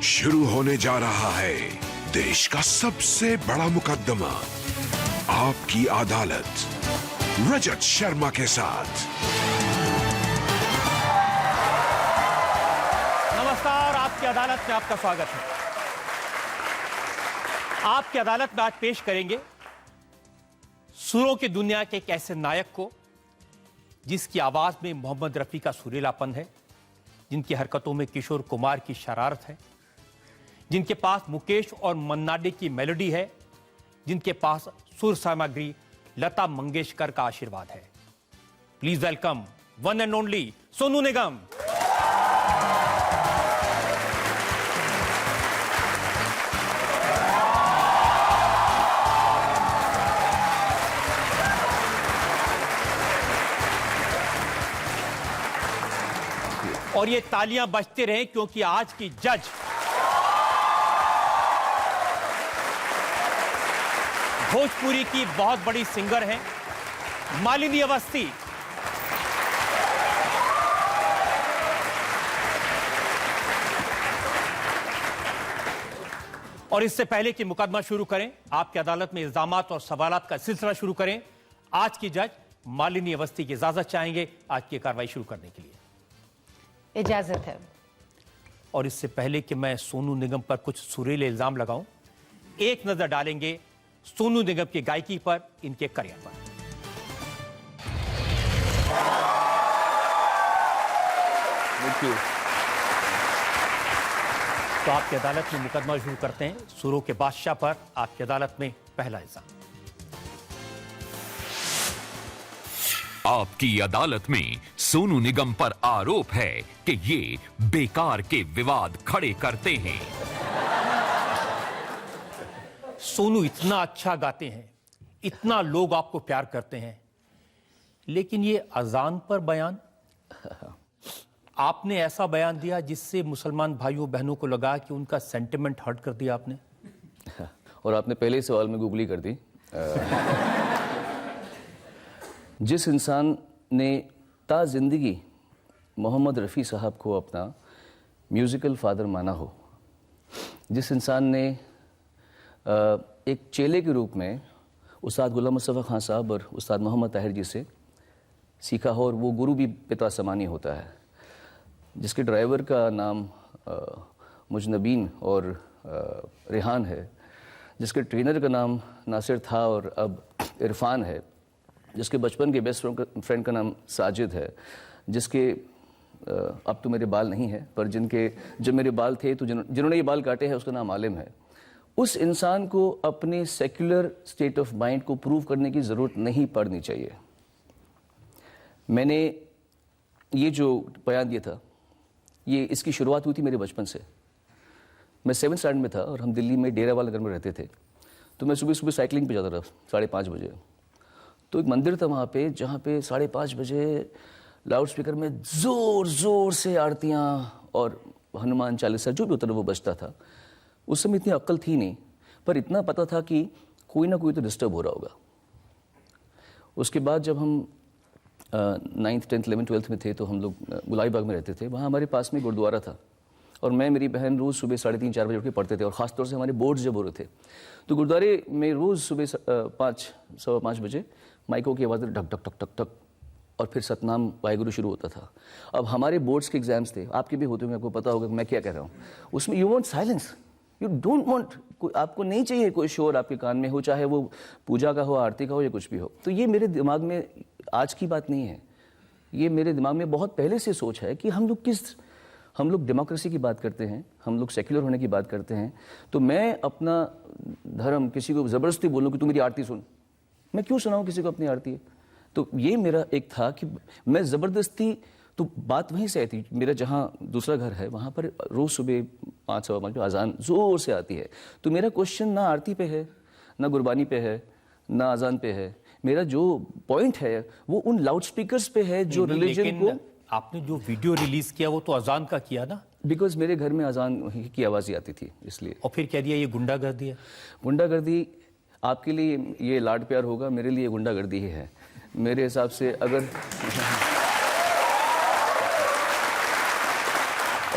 शुरू होने जा रहा है देश का सबसे बड़ा मुकदमा, आपकी अदालत, रजत शर्मा के साथ। नमस्कार, आपकी अदालत में आपका स्वागत है। आपकी अदालत में आज पेश करेंगे सुरों की दुनिया के एक ऐसे नायक को जिसकी आवाज में मोहम्मद रफी का सुरीलापन है, जिनकी हरकतों में किशोर कुमार की शरारत है, जिनके पास मुकेश और मन्ना डे की मेलोडी है, जिनके पास सुर सामग्री लता मंगेशकर का आशीर्वाद है। Please welcome one and only Sonu Nigam. और ये तालियां बजते रहें क्योंकि आज की जज भोजपुरी की बहुत बड़ी सिंगर हैं, मालिनी अवस्थी। और इससे पहले कि मुकदमा शुरू करें, आपकी अदालत में इल्जामात और सवालात का सिलसिला शुरू करें, आज की जज मालिनी अवस्थी की इजाजत चाहेंगे आज की कार्रवाई शुरू करने के लिए। इजाजत है। और इससे पहले कि मैं सोनू निगम पर कुछ सुरीले इल्जाम लगाऊं, एक नजर डालेंगे सोनू निगम की गायकी पर, इनके करियर पर। तो आपकी अदालत में मुकदमा शुरू करते हैं सुरों के बादशाह पर। आपकी अदालत में पहला इल्जाम। आपकी अदालत में सोनू निगम पर आरोप है कि ये बेकार के विवाद खड़े करते हैं। सोनू इतना अच्छा गाते हैं, इतना लोग आपको प्यार करते हैं, लेकिन ये अजान पर बयान, आपने ऐसा बयान दिया जिससे मुसलमान भाइयों बहनों को लगा कि उनका सेंटिमेंट हर्ट कर दिया आपने। और आपने पहले ही सवाल में गूगली कर दी। जिस इंसान ने ता जिंदगी मोहम्मद रफ़ी साहब को अपना म्यूज़िकल फादर माना हो, जिस इंसान ने एक चेले के रूप में उस्ताद गुलाम मुस्तफ़ा खान साहब और उस्ताद मोहम्मद ताहिर जी से सीखा हो, और वो गुरु भी पिता समानी होता है, जिसके ड्राइवर का नाम मुजनबीन और रेहान है, जिसके ट्रेनर का नाम नासिर था और अब इरफान है, जिसके बचपन के बेस्ट फ्रेंड का नाम साजिद है, जिसके अब तो मेरे बाल नहीं है, पर जब मेरे बाल थे तो जिन्होंने ये बाल काटे हैं उसका नाम आलिम है। उस इंसान को अपने सेक्युलर स्टेट ऑफ माइंड को प्रूव करने की ज़रूरत नहीं पड़नी चाहिए। मैंने ये जो बयान दिया था, ये इसकी शुरुआत हुई थी मेरे बचपन से। मैं 7th स्टैंडर्ड में था और हम दिल्ली में डेरा वाला नगर में रहते थे, तो मैं सुबह सुबह साइकिलिंग पे जाता था 5:30 बजे। तो एक मंदिर था वहाँ पे, जहाँ पे 5:30 बजे लाउड स्पीकर में ज़ोर ज़ोर से आरतियाँ और हनुमान चालीसा जो भी होता था वो बजता था। उस समय इतनी अक्ल थी नहीं, पर इतना पता था कि कोई ना कोई तो डिस्टर्ब हो रहा होगा। उसके बाद जब हम 9th 10th 11th 12th में थे तो हम लोग गुलाई बाग में रहते थे। वहाँ हमारे पास में गुरुद्वारा था और मैं मेरी बहन रोज़ सुबह 3:30 4 बजे उठ के पढ़ते थे, और ख़ासतौर से हमारे बोर्ड्स जब हो रहे थे तो गुरुद्वारे में रोज़ सुबह 5 सवा 5 बजे माइकों की आवाज़ ढक ढक ढक ढक ढक, और फिर सतनाम वाहिगुरु शुरू होता था। अब हमारे बोर्ड्स के एग्जाम्स थे, आपके भी होते होंगे, आपको पता होगा मैं क्या कह रहा हूँ। उसमें you want silence, you don't want, आपको नहीं चाहिए कोई शोर आपके कान में हो, चाहे वो पूजा का हो, आरती का हो या कुछ भी हो। तो ये मेरे दिमाग में आज की बात नहीं है, ये मेरे दिमाग में बहुत पहले से सोच है कि हम लोग डेमोक्रेसी की बात करते हैं, हम लोग सेक्युलर होने की बात करते हैं। तो मैं अपना धर्म किसी को ज़बरदस्ती बोलूँ कि तू मेरी आरती सुन, मैं क्यों सुनाऊँ किसी को अपनी आरती? तो ये मेरा एक था कि मैं ज़बरदस्ती, तो बात वहीं से आई थी। मेरा जहाँ दूसरा घर है वहाँ पर रोज़ सुबह 5 सवा 5 अजान ज़ोर से आती है। तो मेरा क्वेश्चन ना आरती पे है, ना गुरबानी पे है, ना अजान पे है। मेरा जो पॉइंट है वो उन लाउड स्पीकर्स पे है जो रिलीजन को। आपने जो वीडियो रिलीज किया वो तो अजान का किया ना? बिकॉज मेरे घर में अजान की आवाज़ ही आती थी, इसलिए। और फिर कह दिया ये गुंडागर्दी है। गुंडागर्दी आपके लिए ये लाड प्यार होगा, मेरे लिए गुंडागर्दी ही है। मेरे हिसाब से अगर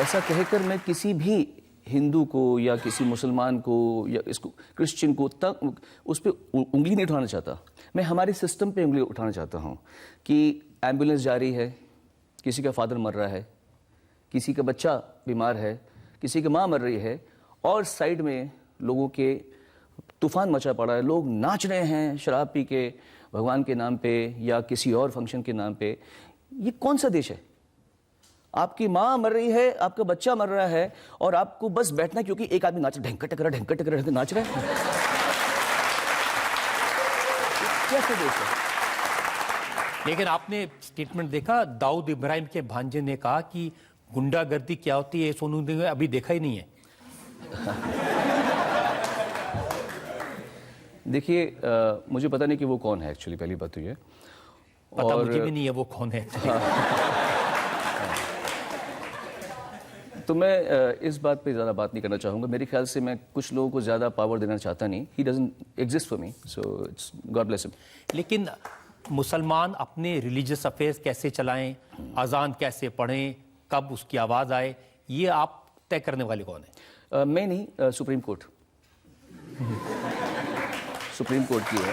ऐसा कहकर मैं किसी भी हिंदू को या किसी मुसलमान को या इसको क्रिश्चियन को तक उस पर उंगली नहीं उठाना चाहता। मैं हमारे सिस्टम पे उंगली उठाना चाहता हूँ कि एम्बुलेंस जा रही है, किसी का फादर मर रहा है, किसी का बच्चा बीमार है, किसी की माँ मर रही है, और साइड में लोगों के तूफान मचा पड़ा है, लोग नाच रहे हैं शराब पी के भगवान के नाम पे या किसी और फंक्शन के नाम पे। ये कौन सा देश है? आपकी माँ मर रही है, आपका बच्चा मर रहा है, और आपको बस बैठना क्योंकि एक आदमी नाच ढंका टकरा नाच रहा है। कैसे देश है? लेकिन आपने स्टेटमेंट देखा, दाऊद इब्राहिम के भांजे ने कहा कि गुंडागर्दी क्या होती है सोनू निगम ने अभी देखा ही नहीं है। देखिए, मुझे पता नहीं कि वो कौन है एक्चुअली, पहली बात तो ये, पता मुझे भी नहीं है वो कौन है। तो मैं इस बात पे ज़्यादा बात नहीं करना चाहूँगा। मेरे ख्याल से मैं कुछ लोगों को ज़्यादा पावर देना चाहता नहीं। He doesn't exist for me, so it's God bless him. लेकिन मुसलमान अपने रिलीजियस अफेयर्स कैसे चलाएं, अजान कैसे पढ़ें, कब उसकी आवाज़ आए, ये आप तय करने वाले कौन है? मैं नहीं, सुप्रीम कोर्ट। सुप्रीम कोर्ट की है।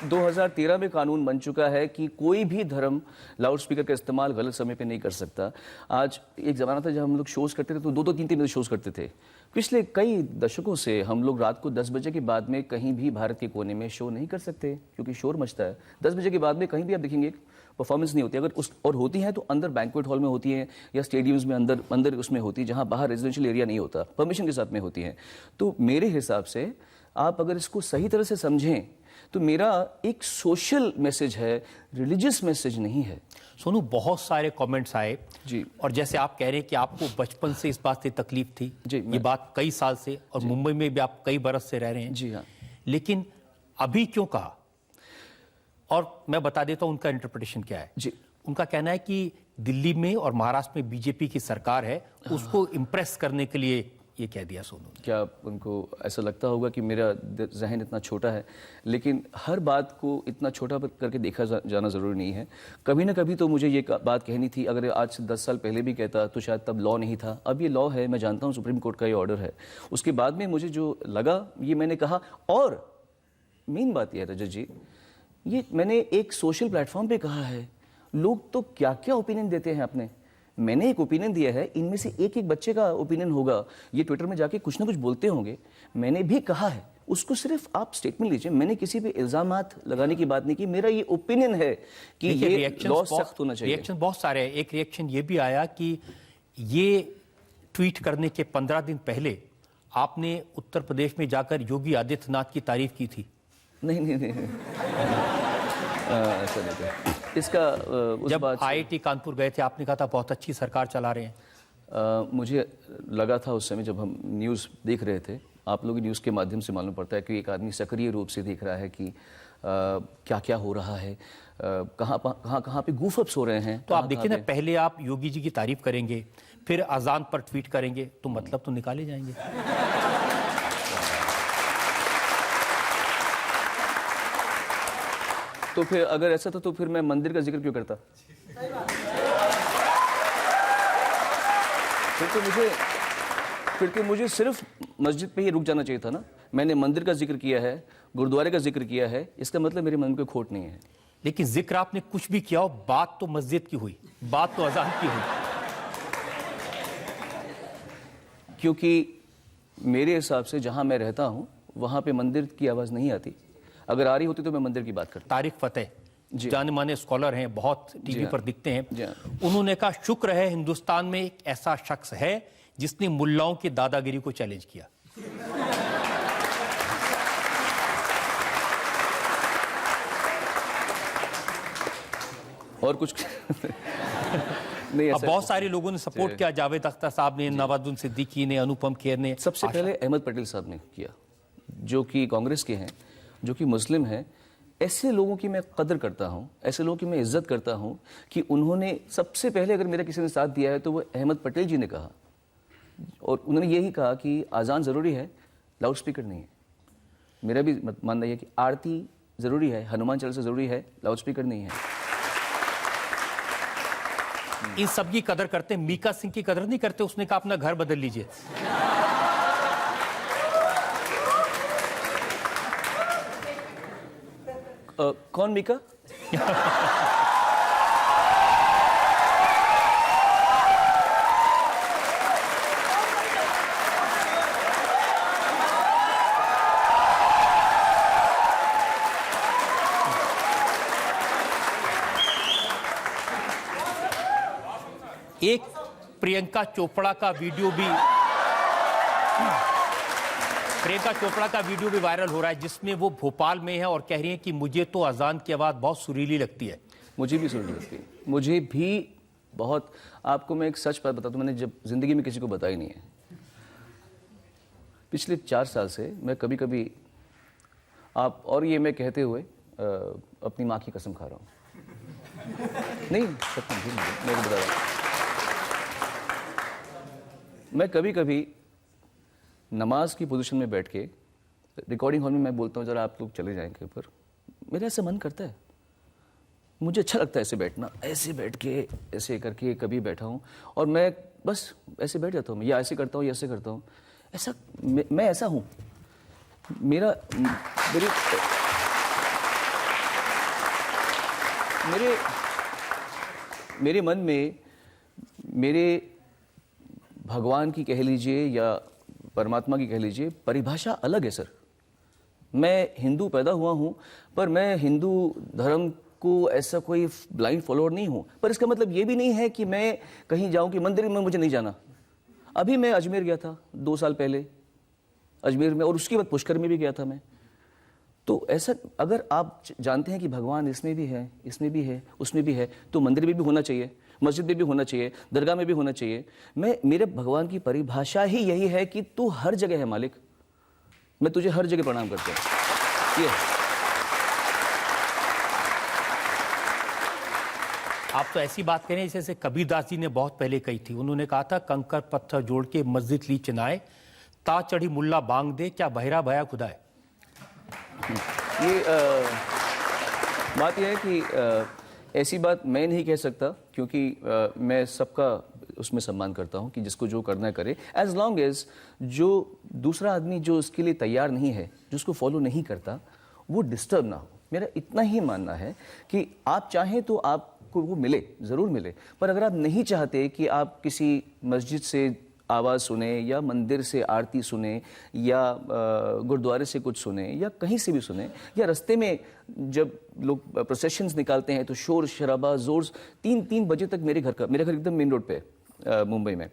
2013 में कानून बन चुका है कि कोई भी धर्म लाउड स्पीकर का इस्तेमाल गलत समय पे नहीं कर सकता। आज एक ज़माना था जब हम लोग शोज़ करते थे तो 2-2, 3-3 बजे शोज़ करते थे। पिछले कई दशकों से हम लोग रात को 10 बजे के बाद में कहीं भी भारत के कोने में शो नहीं कर सकते क्योंकि शोर मचता है। 10 बजे के बाद में कहीं भी आप देखेंगे परफॉर्मेंस नहीं होती। अगर उस और होती हैं तो अंदर बैंक्वेट हॉल में होती हैं या स्टेडियम्स में अंदर उसमें होती है, जहां बाहर रेजिडेंशियल एरिया नहीं होता, परमिशन के साथ में होती हैं। तो मेरे हिसाब से आप अगर इसको सही तरह से समझें तो मेरा एक सोशल मैसेज है, रिलीजियस मैसेज नहीं है। सोनू, बहुत सारे कमेंट्स आए जी, और जैसे आप कह रहे हैं कि आपको बचपन से इस बात से तकलीफ थी जी, ये बात कई साल से, और मुंबई में भी आप कई बरस से रह रहे हैं। जी हाँ। लेकिन अभी क्यों कहा? और मैं बता देता हूं उनका इंटरप्रिटेशन क्या है। जी। उनका कहना है कि दिल्ली में और महाराष्ट्र में बीजेपी की सरकार है, उसको इम्प्रेस करने के लिए ये कह दिया सोनू ने। क्या उनको ऐसा लगता होगा कि मेरा जहन इतना छोटा है? लेकिन हर बात को इतना छोटा करके देखा जाना ज़रूरी नहीं है। कभी ना कभी तो मुझे ये बात कहनी थी। अगर आज से 10 साल पहले भी कहता तो शायद तब लॉ नहीं था। अब ये लॉ है, मैं जानता हूँ सुप्रीम कोर्ट का ये ऑर्डर है। उसके बाद में मुझे जो लगा ये मैंने कहा। और मेन बात यह है रजत जी, ये मैंने एक सोशल प्लेटफॉर्म पे कहा है। लोग तो क्या क्या ओपिनियन देते हैं अपने। मैंने एक ओपिनियन दिया है, इनमें से एक एक बच्चे का ओपिनियन होगा। ये ट्विटर में जाके कुछ ना कुछ बोलते होंगे। मैंने भी कहा है, उसको सिर्फ आप स्टेटमेंट लीजिए। मैंने किसी पे इल्जामात लगाने की बात नहीं की। मेरा ये ओपिनियन है कि ये लॉ सख्त होना चाहिए। रिएक्शन बहुत सारे हैं। एक रिएक्शन ये भी आया कि ये ट्वीट करने के 15 दिन पहले आपने उत्तर प्रदेश में जाकर योगी आदित्यनाथ की तारीफ की थी। नहीं ऐसा नहीं था। इसका जब IIT कानपुर गए थे आपने कहा था बहुत अच्छी सरकार चला रहे हैं। मुझे लगा था उस समय जब हम न्यूज़ देख रहे थे, आप लोग न्यूज़ के माध्यम से मालूम पड़ता है कि एक आदमी सक्रिय रूप से देख रहा है कि क्या क्या हो रहा है, कहाँ पे गूफअप्स हो रहे हैं। तो आप देखिए ना, पहले आप योगी जी की तारीफ करेंगे, फिर अजान पर ट्वीट करेंगे, तो मतलब तो निकाले जाएंगे। तो फिर अगर ऐसा था तो फिर मैं मंदिर का जिक्र क्यों करता? फिर तो मुझे सिर्फ मस्जिद पे ही रुक जाना चाहिए था ना। मैंने मंदिर का जिक्र किया है, गुरुद्वारे का जिक्र किया है, इसका मतलब मेरे मन में कोई खोट नहीं है। लेकिन जिक्र आपने कुछ भी किया हो, बात तो मस्जिद की हुई, बात तो अजान की हुई। क्योंकि मेरे हिसाब से जहां मैं रहता हूं वहां पे मंदिर की आवाज नहीं आती। अगर आ रही होती तो मैं मंदिर की बात करता। तारिक फतेह जाने माने स्कॉलर हैं, बहुत टीवी पर दिखते हैं। हाँ। उन्होंने कहा शुक्र है हिंदुस्तान में एक ऐसा शख्स है जिसने मुल्लाओं की दादागिरी को चैलेंज किया। और कुछ नहीं। अब बहुत सारे लोगों ने सपोर्ट किया, जावेद अख्तर साहब ने, नवाजुद्दीन सिद्दीकी ने, अनुपम खेर ने। सबसे पहले अहमद पटेल साहब ने किया, जो कि कांग्रेस के हैं, जो कि मुस्लिम हैं। ऐसे लोगों की मैं कदर करता हूं, ऐसे लोगों की मैं इज्जत करता हूं कि उन्होंने सबसे पहले अगर मेरा किसी ने साथ दिया है तो वो अहमद पटेल जी ने कहा। और उन्होंने यही कहा कि आज़ान ज़रूरी है, लाउड स्पीकर नहीं है। मेरा भी मानना यह है कि आरती ज़रूरी है, हनुमान चालीसा ज़रूरी है, लाउड स्पीकर नहीं है। इन सब की कदर करते हैं, मीका सिंह की कदर नहीं करते। उसने कहा अपना घर बदल लीजिए। कौन मीका? एक प्रियंका चोपड़ा का वीडियो भी वायरल हो रहा है, जिसमें वो भोपाल में है और कह रही है कि मुझे तो अजान की आवाज बहुत सुरीली लगती है। मुझे भी सुरीली लगती है, मुझे भी बहुत। आपको मैं एक सच बात बताता हूँ, मैंने जब जिंदगी में किसी को बताई नहीं है। पिछले 4 साल से मैं कभी कभी आप, और ये मैं कहते हुए अपनी माँ की कसम खा रहा हूँ, नहीं सच में मैं बता रहा हूँ, मैं कभी कभी नमाज की पोजीशन में बैठ के रिकॉर्डिंग हॉल में मैं बोलता हूँ जरा आप लोग चले जाएंगे, पर मेरा ऐसा मन करता है, मुझे अच्छा लगता है ऐसे बैठना, ऐसे बैठ के ऐसे करके कभी बैठा हूँ और मैं बस ऐसे बैठ जाता हूँ, या ऐसे करता हूँ या ऐसे करता हूँ। ऐसा मैं ऐसा हूँ, मेरे मन में मेरे भगवान की कह लीजिए या परमात्मा की कह लीजिए परिभाषा अलग है सर। मैं हिंदू पैदा हुआ हूँ, पर मैं हिंदू धर्म को ऐसा कोई ब्लाइंड फॉलोअर नहीं हूँ। पर इसका मतलब ये भी नहीं है कि मैं कहीं जाऊँ कि मंदिर में मुझे नहीं जाना। अभी मैं अजमेर गया था 2 साल पहले अजमेर में, और उसके बाद पुष्कर में भी गया था मैं। तो ऐसा अगर आप जानते हैं कि भगवान इसमें भी है, इसमें भी है, उसमें भी है, तो मंदिर में भी होना चाहिए, मस्जिद में भी होना चाहिए, दरगाह में भी होना चाहिए। मेरे भगवान की परिभाषा ही यही है कि तू हर जगह है मालिक, मैं तुझे हर जगह प्रणाम करता हूँ। ये आप तो ऐसी बात कह रहे हैं जैसे कबीरदास जी ने बहुत पहले कही थी। उन्होंने कहा था कंकर पत्थर जोड़ के मस्जिद ली चिनाए, ता चढ़ी मुल्ला बांग दे, क्या बहरा भया खुदाए। ये बात यह है कि ऐसी बात मैं नहीं कह सकता, क्योंकि मैं सबका उसमें सम्मान करता हूँ कि जिसको जो करना है करे, एज लॉन्ग एज जो दूसरा आदमी जो उसके लिए तैयार नहीं है, जो उसको फॉलो नहीं करता, वो डिस्टर्ब ना हो। मेरा इतना ही मानना है कि आप चाहें तो आपको वो मिले, ज़रूर मिले, पर अगर आप नहीं चाहते कि आप किसी मस्जिद से आवाज़ सुने या मंदिर से आरती सुने या गुरुद्वारे से कुछ सुने या कहीं से भी सुने, या रास्ते में जब लोग प्रोसेशंस निकालते हैं तो शोर शराबा जोर, 3 बजे तक मेरे घर एकदम मेन रोड पे मुंबई में,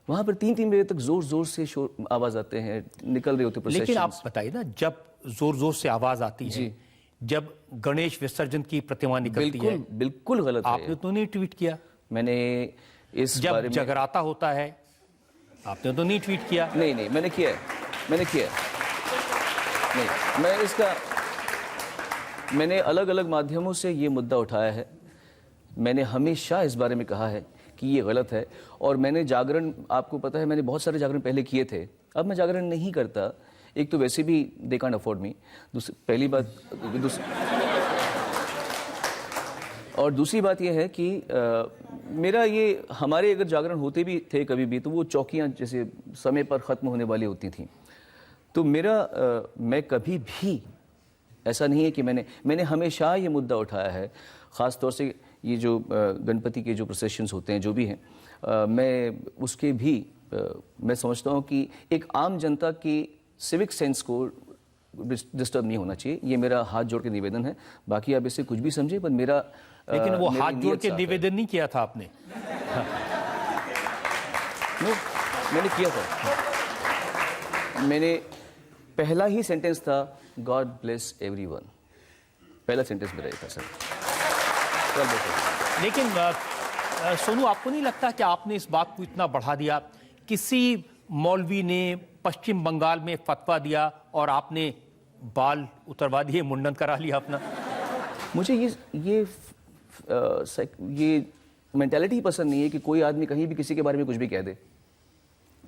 वहाँ पर 3 बजे तक जोर से शोर आवाज़ आते हैं, निकल रहे होते प्रोसेशंस। लेकिन आप बताइए ना, जब जोर से आवाज़ आती है, जब गणेश विसर्जन की प्रतिमा निकलती है, बिल्कुल गलत है। आपने तो नहीं ट्वीट किया? मैंने इस बारे में, जब जगराता होता है आपने तो नहीं ट्वीट किया? नहीं मैंने किया है नहीं, मैंने अलग अलग माध्यमों से ये मुद्दा उठाया है। मैंने हमेशा इस बारे में कहा है कि ये गलत है, और मैंने जागरण, आपको पता है मैंने बहुत सारे जागरण पहले किए थे, अब मैं जागरण नहीं करता। एक तो वैसे भी दे कांट अफोर्ड मी, पहली बात, और दूसरी बात यह है कि मेरा ये, हमारे अगर जागरण होते भी थे कभी भी, तो वो चौकियां जैसे समय पर ख़त्म होने वाली होती थी। तो मैं कभी भी ऐसा नहीं है कि मैंने हमेशा ये मुद्दा उठाया है, ख़ास तौर से ये जो गणपति के जो प्रोसेशंस होते हैं जो भी हैं, मैं उसके भी मैं समझता हूँ कि एक आम जनता की सिविक सेंस को डिस्टर्ब नहीं होना चाहिए। ये मेरा हाथ जोड़ के निवेदन है। बाकी आप इससे कुछ भी समझे, पर मेरा, लेकिन वो हाथ जोड़ के निवेदन नहीं किया था आपने। मैंने किया था। मैंने पहला ही सेंटेंस था, गॉड ब्लेस एवरीवन, पहला सेंटेंस मेरा था सर। लेकिन सोनू, आपको नहीं लगता कि आपने इस बात को इतना बढ़ा दिया? किसी मौलवी ने पश्चिम बंगाल में फतवा दिया और आपने बाल उतरवा दिए, मुंडन करा लिया अपना। मुझे ये मेंटालिटी पसंद नहीं है कि कोई आदमी कहीं भी किसी के बारे में कुछ भी कह दे।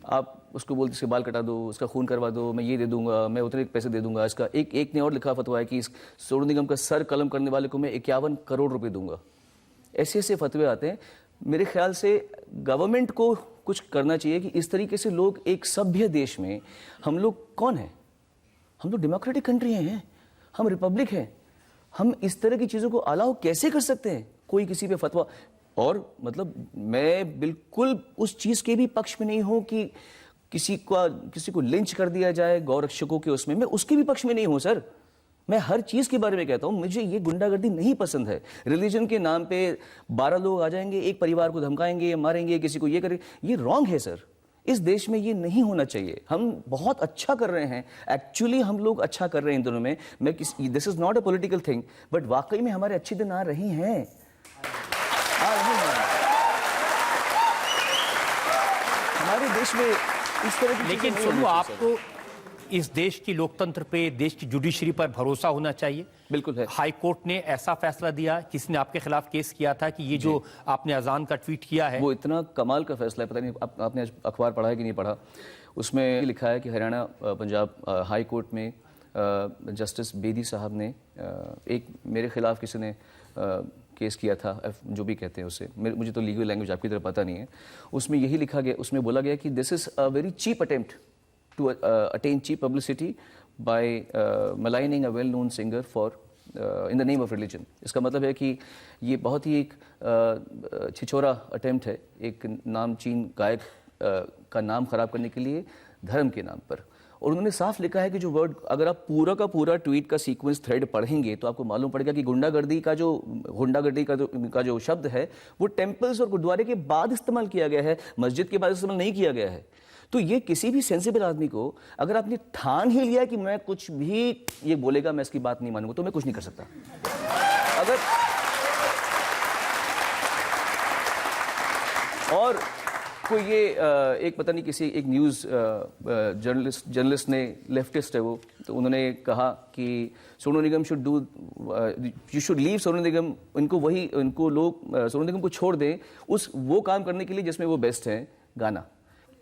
आप उसको बोलते इसके बाल कटा दो, उसका खून करवा दो, मैं ये दे दूंगा, मैं उतने पैसे दे दूंगा। इसका एक ने और लिखा फतवा है कि इस सोनू निगम का सर कलम करने वाले को मैं 51 करोड़ रुपए दूंगा। ऐसे फतवे आते हैं। मेरे ख्याल से गवर्नमेंट को कुछ करना चाहिए कि इस तरीके से लोग एक सभ्य देश में, हम लोग कौन हैं? हम लोग डेमोक्रेटिक कंट्री हैं, हम रिपब्लिक हैं, हम इस तरह की चीज़ों को अलाउ कैसे कर सकते हैं? कोई किसी पे फतवा, और मतलब मैं बिल्कुल उस चीज़ के भी पक्ष में नहीं हूं कि किसी को लिंच कर दिया जाए गौरक्षकों के उसमें, मैं उसके भी पक्ष में नहीं हूं सर। मैं हर चीज़ के बारे में कहता हूं, मुझे ये गुंडागर्दी नहीं पसंद है। रिलीजन के नाम पे 12 लोग आ जाएंगे, एक परिवार को धमकाएंगे, मारेंगे, किसी को ये करेंगे, ये रॉन्ग है सर। इस देश में ये नहीं होना चाहिए। हम बहुत अच्छा कर रहे हैं, एक्चुअली हम लोग अच्छा कर रहे हैं इन दोनों में। This is not a political thing, but वाकई में हमारे अच्छे दिन आ रहे हैं, हमारे देश में इस तरह की। लेकिन सोनू, आपको इस देश की लोकतंत्र पे, देश की जुडिशरी पर भरोसा होना चाहिए। बिल्कुल है। हाई कोर्ट ने ऐसा फैसला दिया, किसी ने आपके खिलाफ केस किया था कि ये जो आपने अजान का ट्वीट किया है, वो इतना कमाल का फैसला है, पता नहीं आपने अखबार पढ़ा है कि नहीं पढ़ा। उसमें लिखा है कि हरियाणा पंजाब हाई कोर्ट में जस्टिस बेदी साहब ने एक मेरे खिलाफ किसी ने केस किया था, जो भी कहते हैं उसे, मुझे तो लीगल लैंग्वेज आपकी तरह पता नहीं है। उसमें यही लिखा गया, उसमें बोला गया कि this is a very cheap attempt to attain cheap publicity by maligning a well-known singer for in the name of religion. इसका मतलब है कि ये बहुत ही एक छिछोरा अटेम्प्ट है, एक नामचीन गायक का नाम खराब करने के लिए धर्म के नाम पर। और उन्होंने साफ लिखा है कि जो वर्ड, अगर आप पूरा का पूरा ट्वीट का सीक्वेंस थ्रेड पढ़ेंगे तो आपको मालूम पड़ेगा कि गुंडागर्दी का जो शब्द है वो टेम्पल्स और गुरुद्वारे के बाद इस्तेमाल किया गया है, मस्जिद के बाद इस्तेमाल नहीं किया गया है। तो ये किसी भी सेंसिबल आदमी को, अगर आपने ठान ही लिया कि मैं कुछ भी ये बोलेगा मैं इसकी बात नहीं मानूंगा, तो मैं कुछ नहीं कर सकता। अगर और कोई ये एक पता नहीं किसी एक न्यूज़ जर्नलिस्ट ने, लेफ्टिस्ट है वो, तो उन्होंने कहा कि Sonu Nigam you should leave Sonu Nigam, उनको लोग सोनू निगम को छोड़ दें वो काम करने के लिए जिसमें वो बेस्ट हैं, गाना।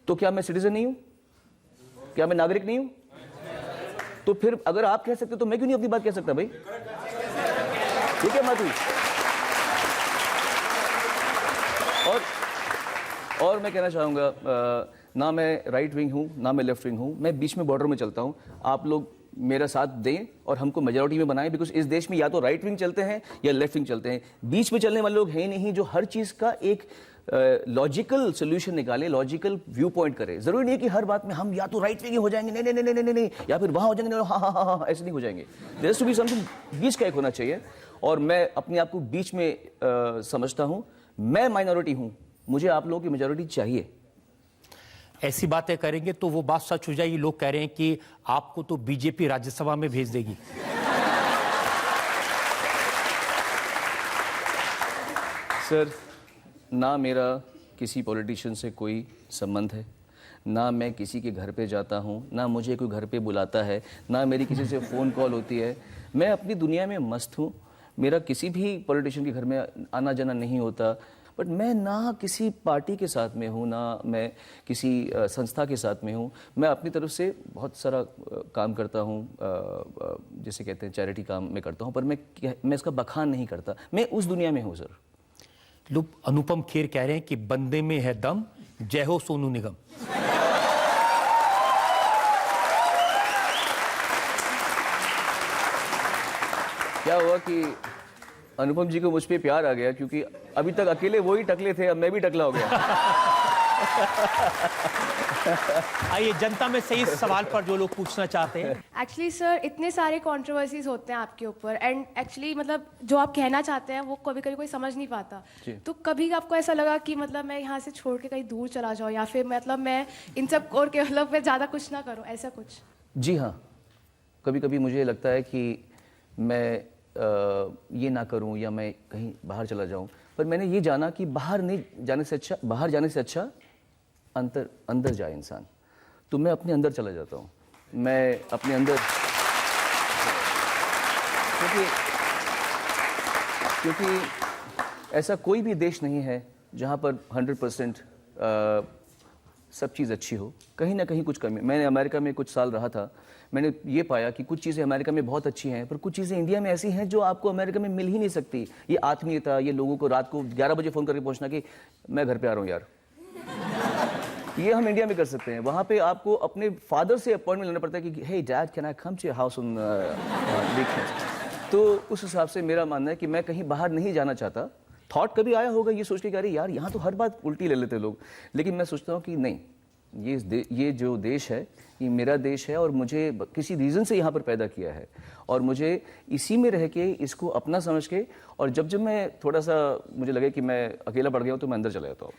तो क्या मैं सिटीजन नहीं हूं? क्या मैं नागरिक नहीं हूं? तो फिर अगर आप कह सकते तो मैं क्यों नहीं अपनी बात कह सकता भाई? ठीक है माधु। और मैं कहना चाहूंगा, ना मैं राइट विंग हूं ना मैं लेफ्ट विंग हूं, मैं बीच में बॉर्डर में चलता हूं। आप लोग मेरा साथ दें और हमको मेजॉरिटी में बनाएं, बिकॉज इस देश में या तो राइट विंग चलते हैं या लेफ्ट विंग चलते हैं। बीच में चलने वाले लोग हैं नहीं जो हर चीज का एक लॉजिकल सोल्यूशन निकाले, लॉजिकल व्यू पॉइंट करे। जरूरी नहीं है कि हर बात में हम या तो राइट विंग हो जाएंगे, नहीं, या फिर वहां हो जाएंगे, हाँ, ऐसे नहीं हो जाएंगे। There has to be something बीच का एक होना चाहिए। और मैं अपने आप को बीच में समझता हूं। मैं माइनॉरिटी हूं, मुझे आप लोगों की मेजॉरिटी चाहिए। ऐसी बातें करेंगे तो वो बात सच हो जाएगी। लोग कह रहे हैं कि आपको तो बीजेपी राज्यसभा में भेज देगी। सर, ना मेरा किसी पॉलिटिशियन से कोई संबंध है, ना मैं किसी के घर पे जाता हूँ, ना मुझे कोई घर पे बुलाता है, ना मेरी किसी से फ़ोन कॉल होती है। मैं अपनी दुनिया में मस्त हूँ। मेरा किसी भी पॉलिटिशियन के घर में आना जाना नहीं होता। बट मैं ना किसी पार्टी के साथ में हूँ, ना मैं किसी संस्था के साथ में हूँ। मैं अपनी तरफ से बहुत सारा काम करता हूँ, जैसे कहते हैं चैरिटी काम मैं करता हूँ, पर मैं इसका बखान नहीं करता। मैं उस दुनिया में हूँ सर। लोग अनुपम खेर कह रहे हैं कि बंदे में है दम, जय हो सोनू निगम। क्या हुआ कि अनुपम जी को मुझ पे प्यार आ गया, क्योंकि अभी तक अकेले वो ही टकले थे, अब मैं भी टकला हो गया। आइए जनता में सही सवाल पर जो लोग पूछना चाहते हैं। एक्चुअली सर, इतने सारे कंट्रोवर्सीज होते हैं आपके ऊपर, एंड एक्चुअली मतलब जो आप कहना चाहते हैं वो कभी कभी कोई समझ नहीं पाता। तो कभी आपको ऐसा लगा कि मतलब मैं यहाँ से छोड़ के कहीं दूर चला जाऊँ, या फिर मतलब मैं इन सब और के मतलब मैं ज़्यादा कुछ ना करूँ, ऐसा कुछ? जी हाँ, कभी कभी मुझे लगता है कि मैं ये ना करूं या मैं कहीं बाहर चला जाऊं, पर मैंने ये जाना कि बाहर जाने से अच्छा अंदर जाए इंसान। तो मैं अपने अंदर चला जाता हूं। मैं अपने अंदर, क्योंकि ऐसा कोई भी देश नहीं है जहां पर 100% सब चीज़ अच्छी हो, कहीं ना कहीं कुछ कमी। मैंने अमेरिका में कुछ साल रहा था, मैंने ये पाया कि कुछ चीज़ें अमेरिका में बहुत अच्छी हैं, पर कुछ चीज़ें इंडिया में ऐसी हैं जो आपको अमेरिका में मिल ही नहीं सकती। ये आत्मीयता, ये लोगों को रात को 11 बजे फ़ोन करके पूछना कि मैं घर पे आ रहा हूँ यार, ये हम इंडिया में कर सकते हैं। वहाँ पे आपको अपने फादर से अपॉइंटमेंट लेना पड़ता है कि hey dad can I come to your house on weekends. तो उस हिसाब से मेरा मानना है कि मैं कहीं बाहर नहीं जाना चाहता। थॉट कभी आया होगा ये सोच के कि अरे यार यहाँ तो हर बात उल्टी ले लेते हैं लोग, लेकिन मैं सोचता हूँ कि नहीं, ये जो देश है ये मेरा देश है और मुझे किसी रीज़न से यहाँ पर पैदा किया है और मुझे इसी में रह के इसको अपना समझ के, और जब मैं थोड़ा सा मुझे लगे कि मैं अकेला पड़ गया हूँ तो मैं अंदर चला जाता हूँ।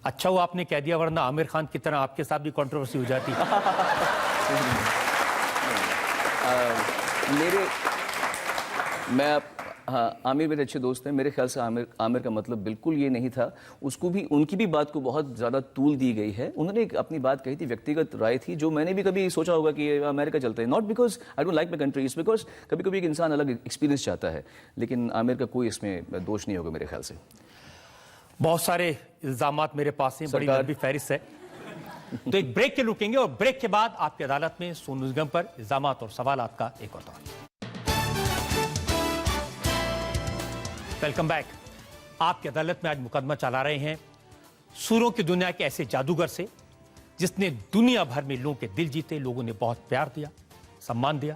अच्छा वो आपने कह दिया, वरना आमिर खान की तरह आपके साथ भी कंट्रोवर्सी हो जाती। हाँ, आमिर मेरे अच्छे दोस्त हैं। मेरे ख्याल से आमिर का मतलब बिल्कुल ये नहीं था। उसको भी, उनकी भी बात को बहुत ज़्यादा तूल दी गई है। उन्होंने एक अपनी बात कही थी, व्यक्तिगत राय थी, जो मैंने भी कभी सोचा होगा कि अमेरिका चलते हैं। Not because I don't like my country, it's because कभी कभी एक इंसान अलग एक्सपीरियंस चाहता है, लेकिन आमिर का कोई इसमें दोष नहीं होगा मेरे ख्याल से। बहुत सारे इल्जामात मेरे पास हैं, बड़ी लंबी फहरिस्त है। तो एक ब्रेक के रुकेंगे और ब्रेक के बाद आपकी अदालत में सोनू निगम पर इल्जामात और सवालात का एक और दौर। Welcome back. आपकी अदालत में आज मुकदमा चला रहे हैं सूरों की दुनिया के ऐसे जादूगर से जिसने दुनिया भर में लोगों के दिल जीते, लोगों ने बहुत प्यार दिया, सम्मान दिया।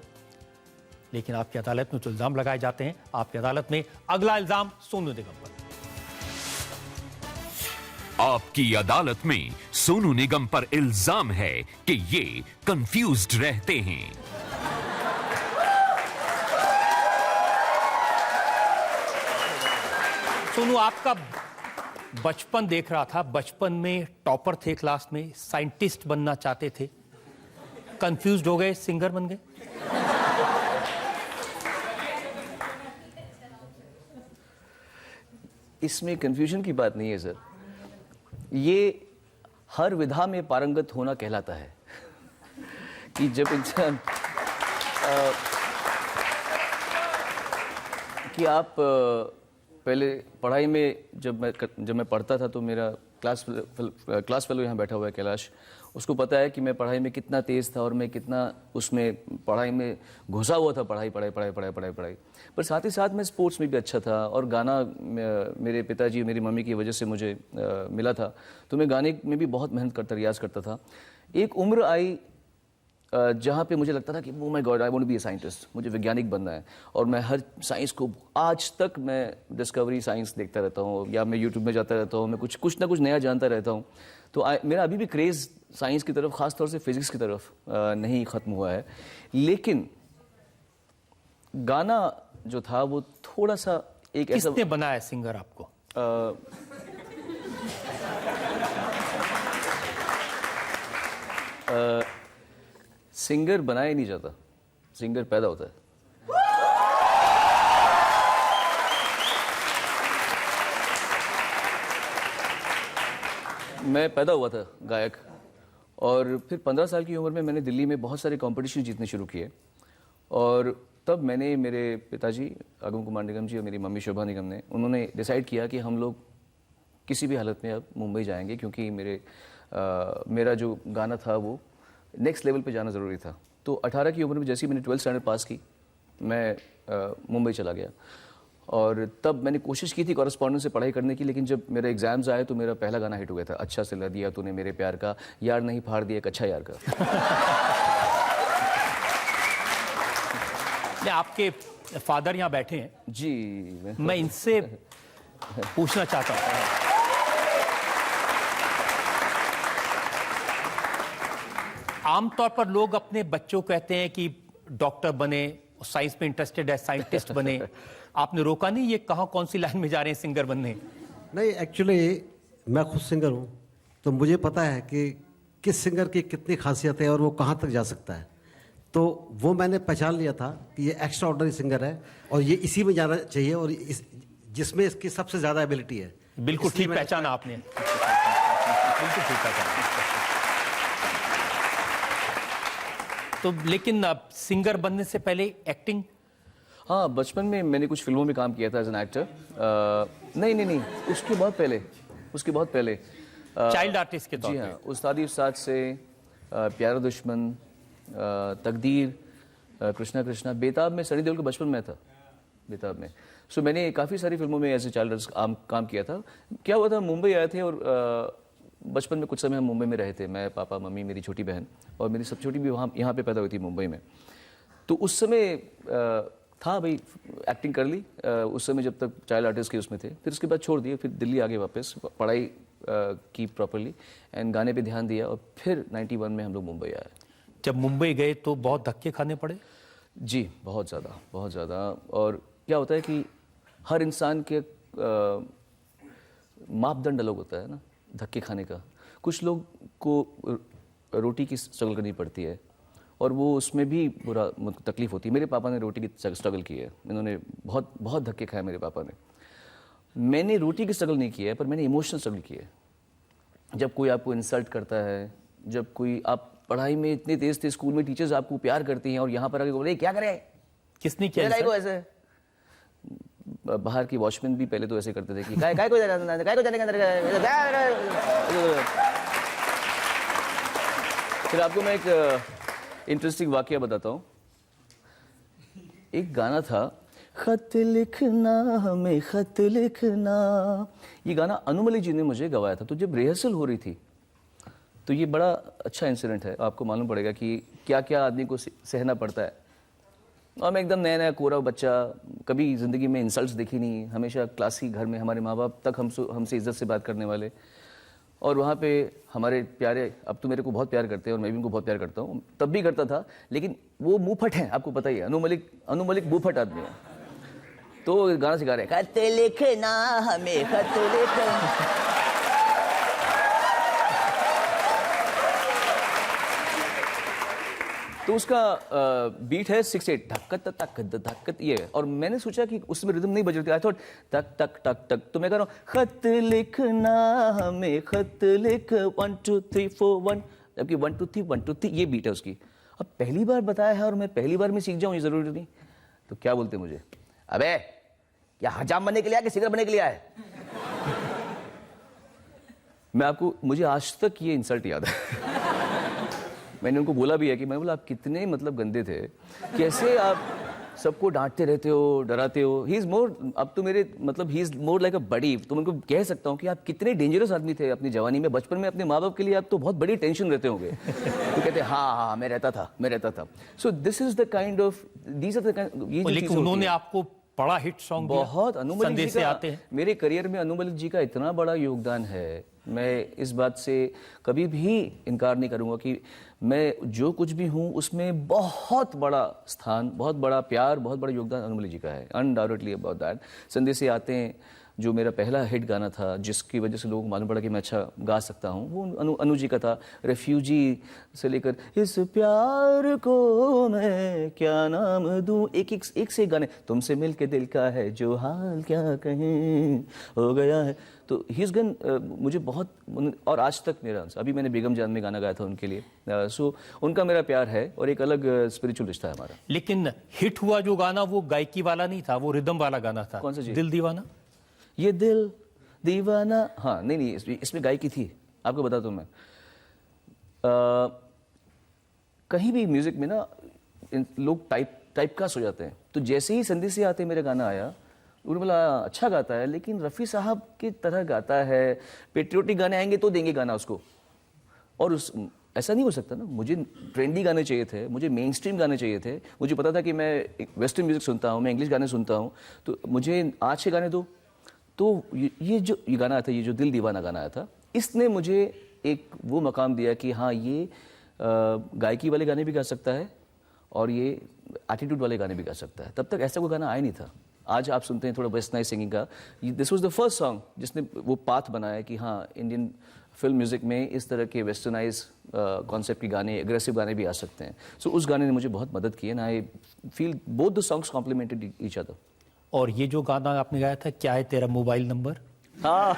लेकिन आपकी अदालत में जो इल्जाम लगाए जाते हैं, आपकी अदालत में अगला इल्जाम सोनू निगम पर। आपकी अदालत में सोनू निगम पर इल्जाम है कि ये कंफ्यूज्ड रहते हैं। सोनू, आपका बचपन देख रहा था, बचपन में टॉपर थे क्लास में, साइंटिस्ट बनना चाहते थे, कंफ्यूज्ड हो गए, सिंगर बन गए। इसमें कंफ्यूजन की बात नहीं है सर, ये हर विधा में पारंगत होना कहलाता है कि जब इंसान कि आप पहले पढ़ाई में जब मैं पढ़ता था तो मेरा क्लास फेलो यहाँ बैठा हुआ है कैलाश, उसको पता है कि मैं पढ़ाई में कितना तेज़ था और मैं कितना उसमें पढ़ाई में घुसा हुआ था, पढ़ाई। पर साथ ही साथ मैं स्पोर्ट्स में भी अच्छा था और गाना मेरे पिताजी मेरी मम्मी की वजह से मुझे मिला था, तो मैं गाने में भी बहुत मेहनत करता, रियाज़ करता था। एक उम्र आई जहाँ पे मुझे लगता था कि oh my god I want to be a scientist, मुझे वैज्ञानिक बनना है। और मैं हर साइंस को, आज तक मैं डिस्कवरी साइंस देखता रहता हूँ या मैं यूट्यूब में जाता रहता हूँ, मैं कुछ ना कुछ नया जानता रहता हूँ। तो मेरा अभी भी क्रेज़ साइंस की तरफ, ख़ास तौर से फिज़िक्स की तरफ नहीं ख़त्म हुआ है। लेकिन गाना जो था वो थोड़ा सा एक ऐसा। किसने बनाया सिंगर आपको? सिंगर बनाया नहीं जाता, सिंगर पैदा होता है। मैं पैदा हुआ था गायक, और फिर 15 साल की उम्र में मैंने दिल्ली में बहुत सारे कंपटीशन जीतने शुरू किए, और तब मैंने, मेरे पिताजी अगम कुमार निगम जी और मेरी मम्मी शोभा निगम ने, उन्होंने डिसाइड किया कि हम लोग किसी भी हालत में अब मुंबई जाएंगे, क्योंकि मेरा जो गाना था वो नेक्स्ट लेवल पे जाना ज़रूरी था। तो 18 की उम्र में जैसे ही मैंने 12th स्टैंडर्ड पास की, मैं मुंबई चला गया, और तब मैंने कोशिश की थी कॉरेस्पॉन्डेंस से पढ़ाई करने की, लेकिन जब मेरे एग्जाम्स आए तो मेरा पहला गाना हिट हो गया था, अच्छा सिला दिया तूने मेरे प्यार का, यार नहीं फाड़ दिया एक अच्छा यार का। आपके फादर यहाँ बैठे हैं जी, मैं इनसे पूछना चाहता हूँ, आमतौर पर लोग अपने बच्चों को कहते हैं कि डॉक्टर बने, साइंस में इंटरेस्टेड है, साइंटिस्ट बने, आपने रोका नहीं ये कहाँ कौन सी लाइन में जा रहे हैं सिंगर बनने? नहीं, एक्चुअली मैं खुद सिंगर हूँ, तो मुझे पता है कि किस सिंगर की कितनी खासियत है और वो कहाँ तक जा सकता है। तो वो मैंने पहचान लिया था कि ये एक्स्ट्रा ऑर्डिनरी सिंगर है और ये इसी में जाना चाहिए, और जिसमें इसकी सबसे ज़्यादा एबिलिटी है। बिल्कुल ठीक पहचाना आपने, बिल्कुल ठीक पहचाना। तो लेकिन सिंगर बनने से पहले एक्टिंग? हाँ, बचपन में मैंने कुछ फिल्मों में काम किया था एज एन एक्टर। नहीं, उसके बहुत पहले चाइल्ड आर्टिस्ट के तौर जी पे। हाँ, उस्तादी उस्ताद से प्यारा दुश्मन, तकदीर, कृष्णा कृष्णा, बेताब में सनी देओल का बचपन में था, बेताब में। सो मैंने काफ़ी सारी फिल्मों में एज ए चाइल्ड आर्टिस्ट काम किया था। क्या हुआ था, मुंबई आए थे और बचपन में कुछ समय हम मुंबई में रहे थे, मैं, पापा, मम्मी, मेरी छोटी बहन, और मेरी सब छोटी भी यहाँ पे पैदा हुई थी मुंबई में। तो उस समय था भाई, एक्टिंग कर ली उस समय जब तक चाइल्ड आर्टिस्ट के उसमें थे। फिर उसके बाद छोड़ दिए, फिर दिल्ली आ गए वापस, पढ़ाई की प्रॉपरली एंड गाने पे ध्यान दिया, और फिर 91 में हम लोग मुंबई आए। जब मुंबई गए तो बहुत धक्के खाने पड़े? जी, बहुत ज़्यादा। और क्या होता है कि हर इंसान के मापदंड अलग होता है ना धक्के खाने का। कुछ लोग को रोटी की स्ट्रगल करनी पड़ती है और वो उसमें भी बुरा तकलीफ होती है। मेरे पापा ने रोटी की स्ट्रगल की है, इन्होंने बहुत धक्के खाए मेरे पापा ने। मैंने रोटी की स्ट्रगल नहीं की है, पर मैंने इमोशनल स्ट्रगल की है। जब कोई आपको इंसल्ट करता है, जब कोई आप पढ़ाई में इतने तेज थे, स्कूल में टीचर्स आपको प्यार करती हैं और यहाँ पर आके बोले क्या करे, किसने किया insult? ऐसे बाहर की वॉचमैन भी पहले तो ऐसे करते थे कि काय को जाने के अंदर। फिर आपको मैं एक इंटरेस्टिंग वाकया बताता हूँ। एक गाना था, खत लिखना हमें खत लिखना, ये गाना अनुमली जी ने मुझे गवाया था। तो जब रिहर्सल हो रही थी तो ये बड़ा अच्छा इंसिडेंट है, आपको मालूम पड़ेगा कि क्या क्या आदमी को सहना पड़ता है। और मैं एकदम नया कोरा बच्चा, कभी ज़िंदगी में इंसल्ट्स देखी नहीं, हमेशा क्लासी घर में हमारे माँ बाप तक हमसे इज्जत से बात करने वाले, और वहाँ पे हमारे प्यारे, अब तो मेरे को बहुत प्यार करते हैं और मैं भी उनको बहुत प्यार करता हूँ, तब भी करता था, लेकिन वो मुँहफट हैं, आपको पता ही है, अनु मलिक मुँहफट आदमी है। तो गाना सिखा रहे हैं, खत लिखना हमें खत लिखना। तो उसका बीट है 6/8, धक्कत धक्कत धक्कत, ये है। और मैंने सोचा कि उसमें रिदम नहीं बज रही थी, आई थॉट टक टक टक टक, तो मैं कह रहा हूँ खत लिखना हमें खत लिख 1 2 3 4 1, जबकि 1 2 3 1 2 3 ये बीट है उसकी। अब पहली बार बताया है और मैं पहली बार में सीख जाऊँ, ये जरूरी नहीं। तो क्या बोलते मुझे, अबे क्या हजाम बनने के लिए आया कि सिंगर बनने के लिए आया? मुझे आज तक ये इंसल्ट याद है। मैंने उनको बोला भी है कि मैं बोला आप कितने मतलब गंदे थे, कैसे आप सबको डांटते रहते हो, डराते हो। ही इज मोर, अब तो मेरे मतलब ही इज मोर लाइक अ बड़ी। तो मैं उनको कह सकता हूँ कि आप कितने डेंजरस आदमी थे अपनी जवानी में, बचपन में अपने माँ बाप के लिए आप तो बहुत बड़ी टेंशन रहते होंगे। तो कहते हाँ मैं रहता था। So this is the kind of, these are the kind. लेकिन उन्होंने आपको बड़ा हिट सॉन्ग बहुत, अनु मलिक जी का आते हैं। मेरे करियर में अनु मलिक जी का इतना बड़ा योगदान है, मैं इस बात से कभी भी इनकार नहीं करूंगा कि मैं जो कुछ भी हूं उसमें बहुत बड़ा स्थान, बहुत बड़ा प्यार, बहुत बड़ा योगदान अनु मलिक जी का है। Undoubtedly about that. संदेश से आते हैं जो मेरा पहला हिट गाना था, जिसकी वजह से लोगों को मालूम पड़ा कि मैं अच्छा गा सकता हूँ, वो अनु जी का था। रेफ्यूजी से लेकर इस प्यार को मैं क्या नाम दूं, एक से एक गाने, तुमसे मिलके दिल का है जो हाल क्या कहें हो गया है। तो ही इज गन मुझे बहुत, और आज तक मेरा, अभी मैंने बेगम जान में गाना गाया था उनके लिए। सो उनका मेरा प्यार है और एक अलग स्पिरिचुअल रिश्ता है हमारा। लेकिन हिट हुआ जो गाना वो गायकी वाला नहीं था, वो रिदम वाला गाना था। कौन सा जी? दिल दीवाना। ये दिल दीवाना, हाँ नहीं इसमें गायकी थी, आपको बताता हूँ मैं। कहीं भी म्यूजिक में ना लोग टाइपकास्ट हो जाते हैं। तो जैसे ही संदेश से आते मेरा गाना आया, उन्होंने बोला अच्छा गाता है, लेकिन रफ़ी साहब की तरह गाता है, पेट्रियोटिक गाने आएंगे तो देंगे गाना उसको। और ऐसा नहीं हो सकता ना, मुझे ट्रेंडी गाने चाहिए थे, मुझे मेन स्ट्रीम गाने चाहिए थे। मुझे पता था कि मैं वेस्टर्न म्यूजिक सुनता हूँ, मैं इंग्लिश गाने सुनता हूँ, तो मुझे आज के गाने दो। तो ये गाना आया था, ये जो दिल दीवाना गाना आया था, इसने मुझे एक वो मकाम दिया कि हाँ ये गायकी वाले गाने भी गा सकता है और ये एटीट्यूड वाले गाने भी गा सकता है। तब तक ऐसा कोई गाना आया नहीं था। आज आप सुनते हैं थोड़ा वेस्टर्नाइज सिंगिंग का। This was the first song जिसने वो पाथ बनाया कि हाँ इंडियन फिल्म म्यूजिक में इस तरह के वेस्टर्नाइज कॉन्सेप्ट के गाने, एग्रेसिव गाने भी आ सकते हैं। सो उस गाने ने मुझे बहुत मदद की and I feel both the songs complimented each other. और ये जो गाना आपने गाया था, क्या है तेरा मोबाइल नंबर? हाँ।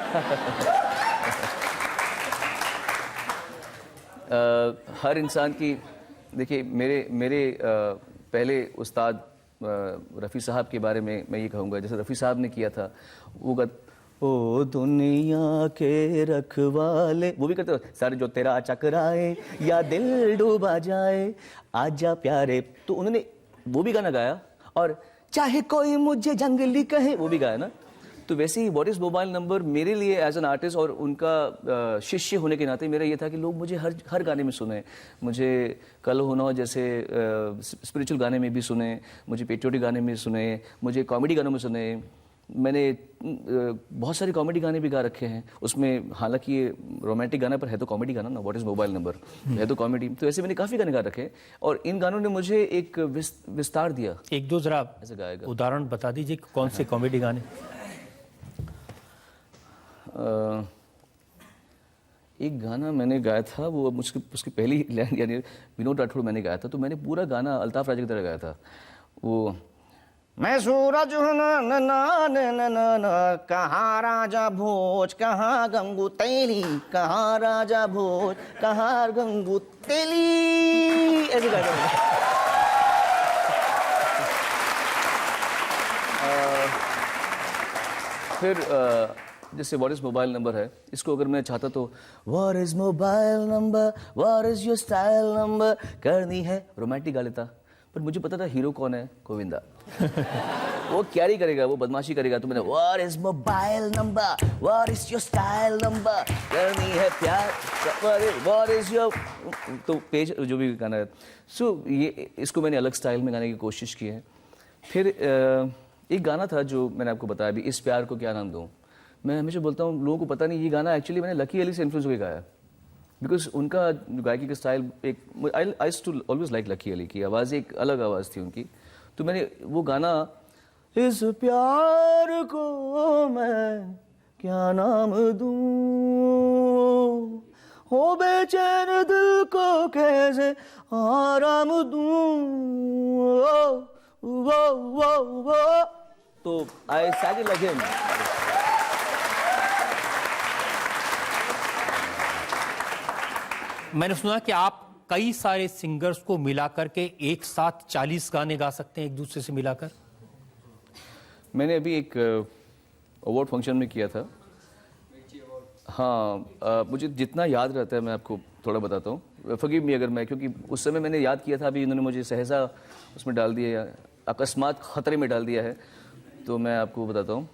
हर इंसान की, देखिए मेरे पहले उस्ताद रफ़ी साहब के बारे में मैं ये कहूँगा, जैसे रफ़ी साहब ने किया था वो ओ दुनिया के रखवाले, वो भी करते हो, सर जो तेरा चकराए या दिल डूबा जाए आजा प्यारे, तो उन्होंने वो भी गाना गाया। और चाहे कोई मुझे जंगली कहे, वो भी गाया ना। तो वैसे ही व्हाट इज मोबाइल नंबर मेरे लिए एज एन आर्टिस्ट और उनका शिष्य होने के नाते मेरा ये था कि लोग मुझे हर गाने में सुने, मुझे कल होना हो जैसे स्पिरिचुअल गाने में भी सुने, मुझे पेट्रियोटिक गाने में सुने, मुझे कॉमेडी गानों में सुने। मैंने बहुत सारे कॉमेडी गाने भी गा रखे हैं, उसमें हालांकि ये रोमांटिक गाना पर है तो कॉमेडी गाना ना, व्हाट इज मोबाइल नंबर है तो कॉमेडी, तो ऐसे मैंने काफ़ी गाने गा रखे हैं और इन गानों ने मुझे एक विस्तार दिया। एक दो जरा ऐसे गाएगा उदाहरण बता दीजिए कौन से कॉमेडी गाने। एक गाना मैंने गाया था, वो मुझे उसकी पहली लाइन यानी विनोद राठौड़ मैंने गाया था, तो मैंने पूरा गाना अल्ताफ राजा की तरह गाया था। वो मैं सूरज हूँ न न न न कहाँ राजा भोज कहाँ गंगू तेली, कहाँ राजा भोज कहाँ गंगू तेली, ऐसे गाया था। फिर जैसे व्हाट इज मोबाइल नंबर है, इसको अगर मैं चाहता तो what is mobile number, what is your style number करनी है, रोमांटिक गा लेता। पर मुझे पता था हीरो कौन है, गोविंदा। वो कैरी करेगा, वो बदमाशी करेगा, तो मैंने what is mobile number, what is your style number करनी है प्यार, व्हाट इज योर, तो पेज जो भी गाना है। सो ये इसको मैंने अलग स्टाइल में गाने की कोशिश की है। फिर एक गाना था जो मैंने आपको बताया अभी, इस प्यार को क्या नाम दूं। मैं हमेशा बोलता हूँ लोगों को पता नहीं, ये गाना एक्चुअली मैंने लकी अली से इन्फ्लुएंस होकर गाया, बिकॉज उनका गायकी का स्टाइल एक, I used to always like Lucky Ali की आवाज़, एक अलग आवाज़ थी उनकी। तो मैंने वो गाना इस प्यार को मैं क्या नाम दूं, हो बेचैन दिल को कैसे आराम दूं, वो तो आई sang it like him. मैंने सुना कि आप कई सारे सिंगर्स को मिला करके एक साथ 40 गाने गा सकते हैं एक दूसरे से मिलाकर। मैंने अभी एक अवार्ड फंक्शन में किया था। हाँ, मुझे जितना याद रहता है मैं आपको थोड़ा बताता हूँ। फॉरगिव मी अगर मैं, क्योंकि उस समय मैंने याद किया था, अभी इन्होंने मुझे सहसा उसमें डाल दिया, अकस्मात खतरे में डाल दिया है, तो मैं आपको बताता हूँ।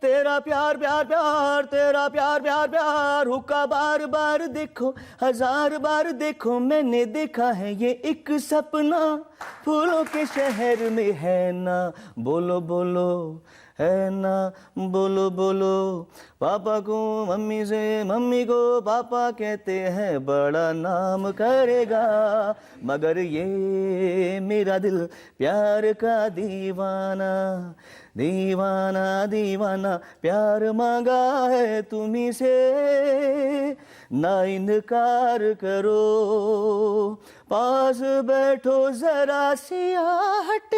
तेरा प्यार प्यार प्यार, तेरा प्यार प्यार प्यार, हुक्का बार बार देखो, हजार बार देखो, मैंने देखा है ये एक सपना, फूलों के शहर में है ना, बोलो बोलो है ना, बोलो बोलो, पापा को मम्मी से, मम्मी को पापा कहते हैं, बड़ा नाम करेगा, मगर ये मेरा दिल प्यार का दीवाना, दीवाना दीवाना प्यार मांगा है तुम्ही से, ना इनकार करो, पास बैठो जरा सी आहट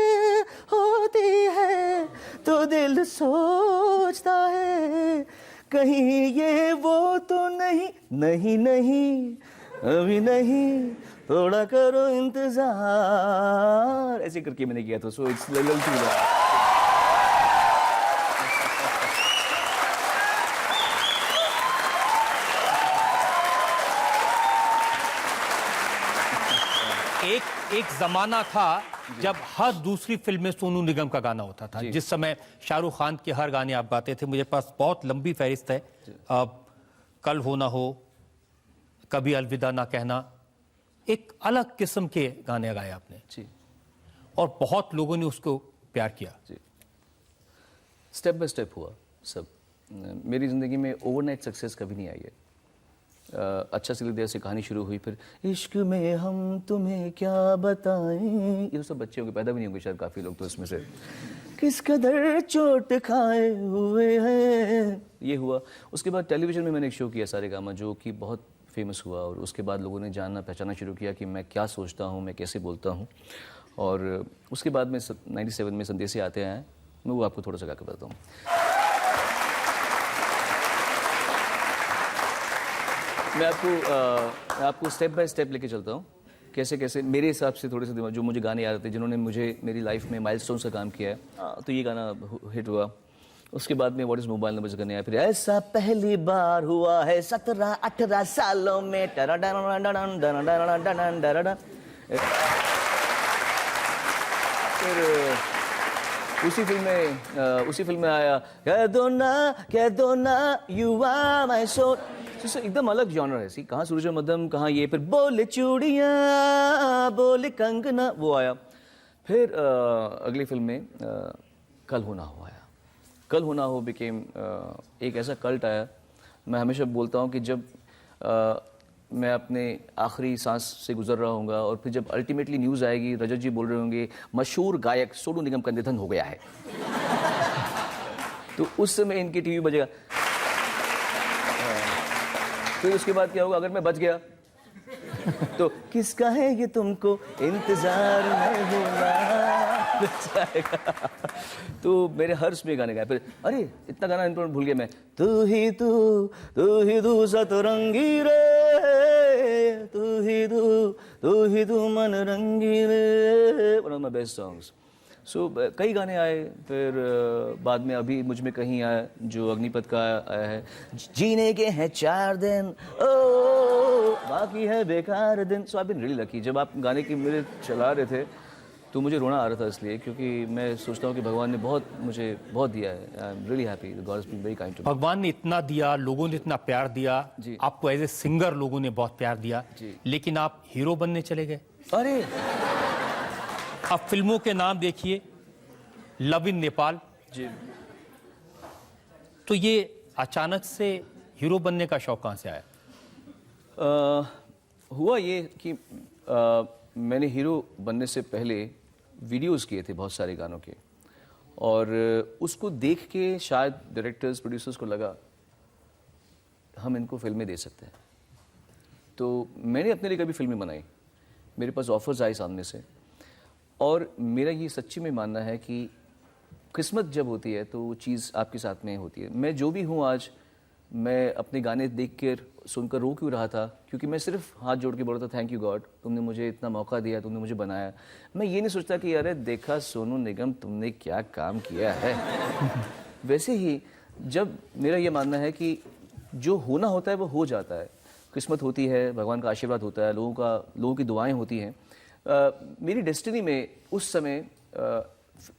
होती है तो दिल सोचता है कहीं ये वो तो नहीं, नहीं नहीं अभी नहीं, थोड़ा करो इंतजार, ऐसे करके मैंने किया था। So it's little to that. एक जमाना था जब हर दूसरी फिल्म में सोनू निगम का गाना होता था, जिस समय शाहरुख खान के हर गाने आप गाते थे। मुझे पास बहुत लंबी फहरिस्त है, कल हो ना हो, कभी अलविदा ना कहना, एक अलग किस्म के गाने गाए आपने जी, और बहुत लोगों ने उसको प्यार किया जी। स्टेप बाय स्टेप हुआ सब। मेरी ज़िंदगी में ओवरनाइट सक्सेस कभी नहीं आई है। अच्छा सिली देर से कहानी शुरू हुई, फिर इश्क में हम तुम्हें क्या बताएं, ये तो सब बच्चे होंगे, पैदा भी नहीं होंगे शायद काफ़ी लोग तो इसमें से, किस कदर चोट खाए हुए हैं, ये हुआ। उसके बाद टेलीविज़न में मैंने एक शो किया सारेगामा, जो कि बहुत फेमस हुआ, और उसके बाद लोगों ने जानना पहचाना शुरू किया कि मैं क्या सोचता हूँ, मैं कैसे बोलता हूँ। और उसके बाद में 97 में संदेशे आते हैं, मैं वो आपको थोड़ा सा गा के बताता हूँ। मैं आपको स्टेप बाय स्टेप लेके चलता हूँ, कैसे कैसे मेरे हिसाब से थोड़े से जो मुझे गाने याद आते हैं, जिन्होंने मुझे मेरी लाइफ में माइलस्टोन्स का काम किया है। तो ये गाना हिट हुआ, उसके बाद में व्हाट इज मोबाइल नंबर करने आया, फिर ऐसा पहली बार हुआ है 17-18 सालों में, फिर उसी फिल्म में आया कह दो ना यू आर माय सोल। एकदम अलग जॉनर है, सी कहाँ सूरज मध्यम, कहाँ ये, फिर बोले चूड़ियाँ बोले कंगना, वो आया। फिर अगली फिल्म में कल होना हो आया। कल होना हो बिकेम एक ऐसा कल्ट आया। मैं हमेशा बोलता हूँ कि जब मैं अपने आखिरी सांस से गुजर रहा हूँगा और फिर जब अल्टीमेटली न्यूज़ आएगी, रजत जी बोल रहे होंगे मशहूर गायक सोनू निगम का निधन हो गया है, तो उस समय इनकी टीवी बजेगा। फिर उसके बाद क्या होगा, अगर मैं बच गया तो किसका है ये तुमको इंतजार में होना, तो मेरे हर्ष में गाने गाए। फिर अरे इतना गाना इन पर भूल गया मैं, तू ही तू सतरंगी रे, तू ही तू मन रंगी रे, one of my best songs. So कई गाने आए। फिर बाद में अभी मुझ में कहीं आया जो अग्निपथ का आया है, जीने के हैं 4 दिन ओ बाकी है बेकार दिन। सो आई बीन रियली लकी। जब आप गाने की मेरे चला रहे थे तो मुझे रोना आ रहा था, इसलिए क्योंकि मैं सोचता हूँ कि भगवान ने मुझे बहुत दिया है। I am really happy, God has been very kind to me. भगवान ने इतना दिया, लोगों ने इतना प्यार दिया जी। आपको एज ए सिंगर लोगों ने बहुत प्यार दिया जी। लेकिन आप हीरो बनने चले गए। अरे अब फिल्मों के नाम देखिए, लव इन नेपाल जी, तो ये अचानक से हीरो बनने का शौक कहाँ से आया? हुआ ये कि मैंने हीरो बनने से पहले वीडियोस किए थे बहुत सारे गानों के, और उसको देख के शायद डायरेक्टर्स प्रोड्यूसर्स को लगा हम इनको फिल्में दे सकते हैं। तो मैंने अपने लिए कभी फिल्में बनाई, मेरे पास ऑफर्स आए सामने से, और मेरा ये सच्ची में मानना है कि किस्मत जब होती है तो वो चीज़ आपके साथ में होती है। मैं जो भी हूँ आज, मैं अपने गाने देख कर सुनकर रो क्यों रहा था, क्योंकि मैं सिर्फ हाथ जोड़ के बोल रहा था थैंक यू गॉड, तुमने मुझे इतना मौका दिया, तुमने मुझे बनाया। मैं ये नहीं सोचता कि अरे देखा सोनू निगम तुमने क्या काम किया है। वैसे ही जब मेरा ये मानना है कि जो होना होता है वो हो जाता है, किस्मत होती है, भगवान का आशीर्वाद होता है, लोगों की दुआएं होती हैं। मेरी डेस्टिनी में उस समय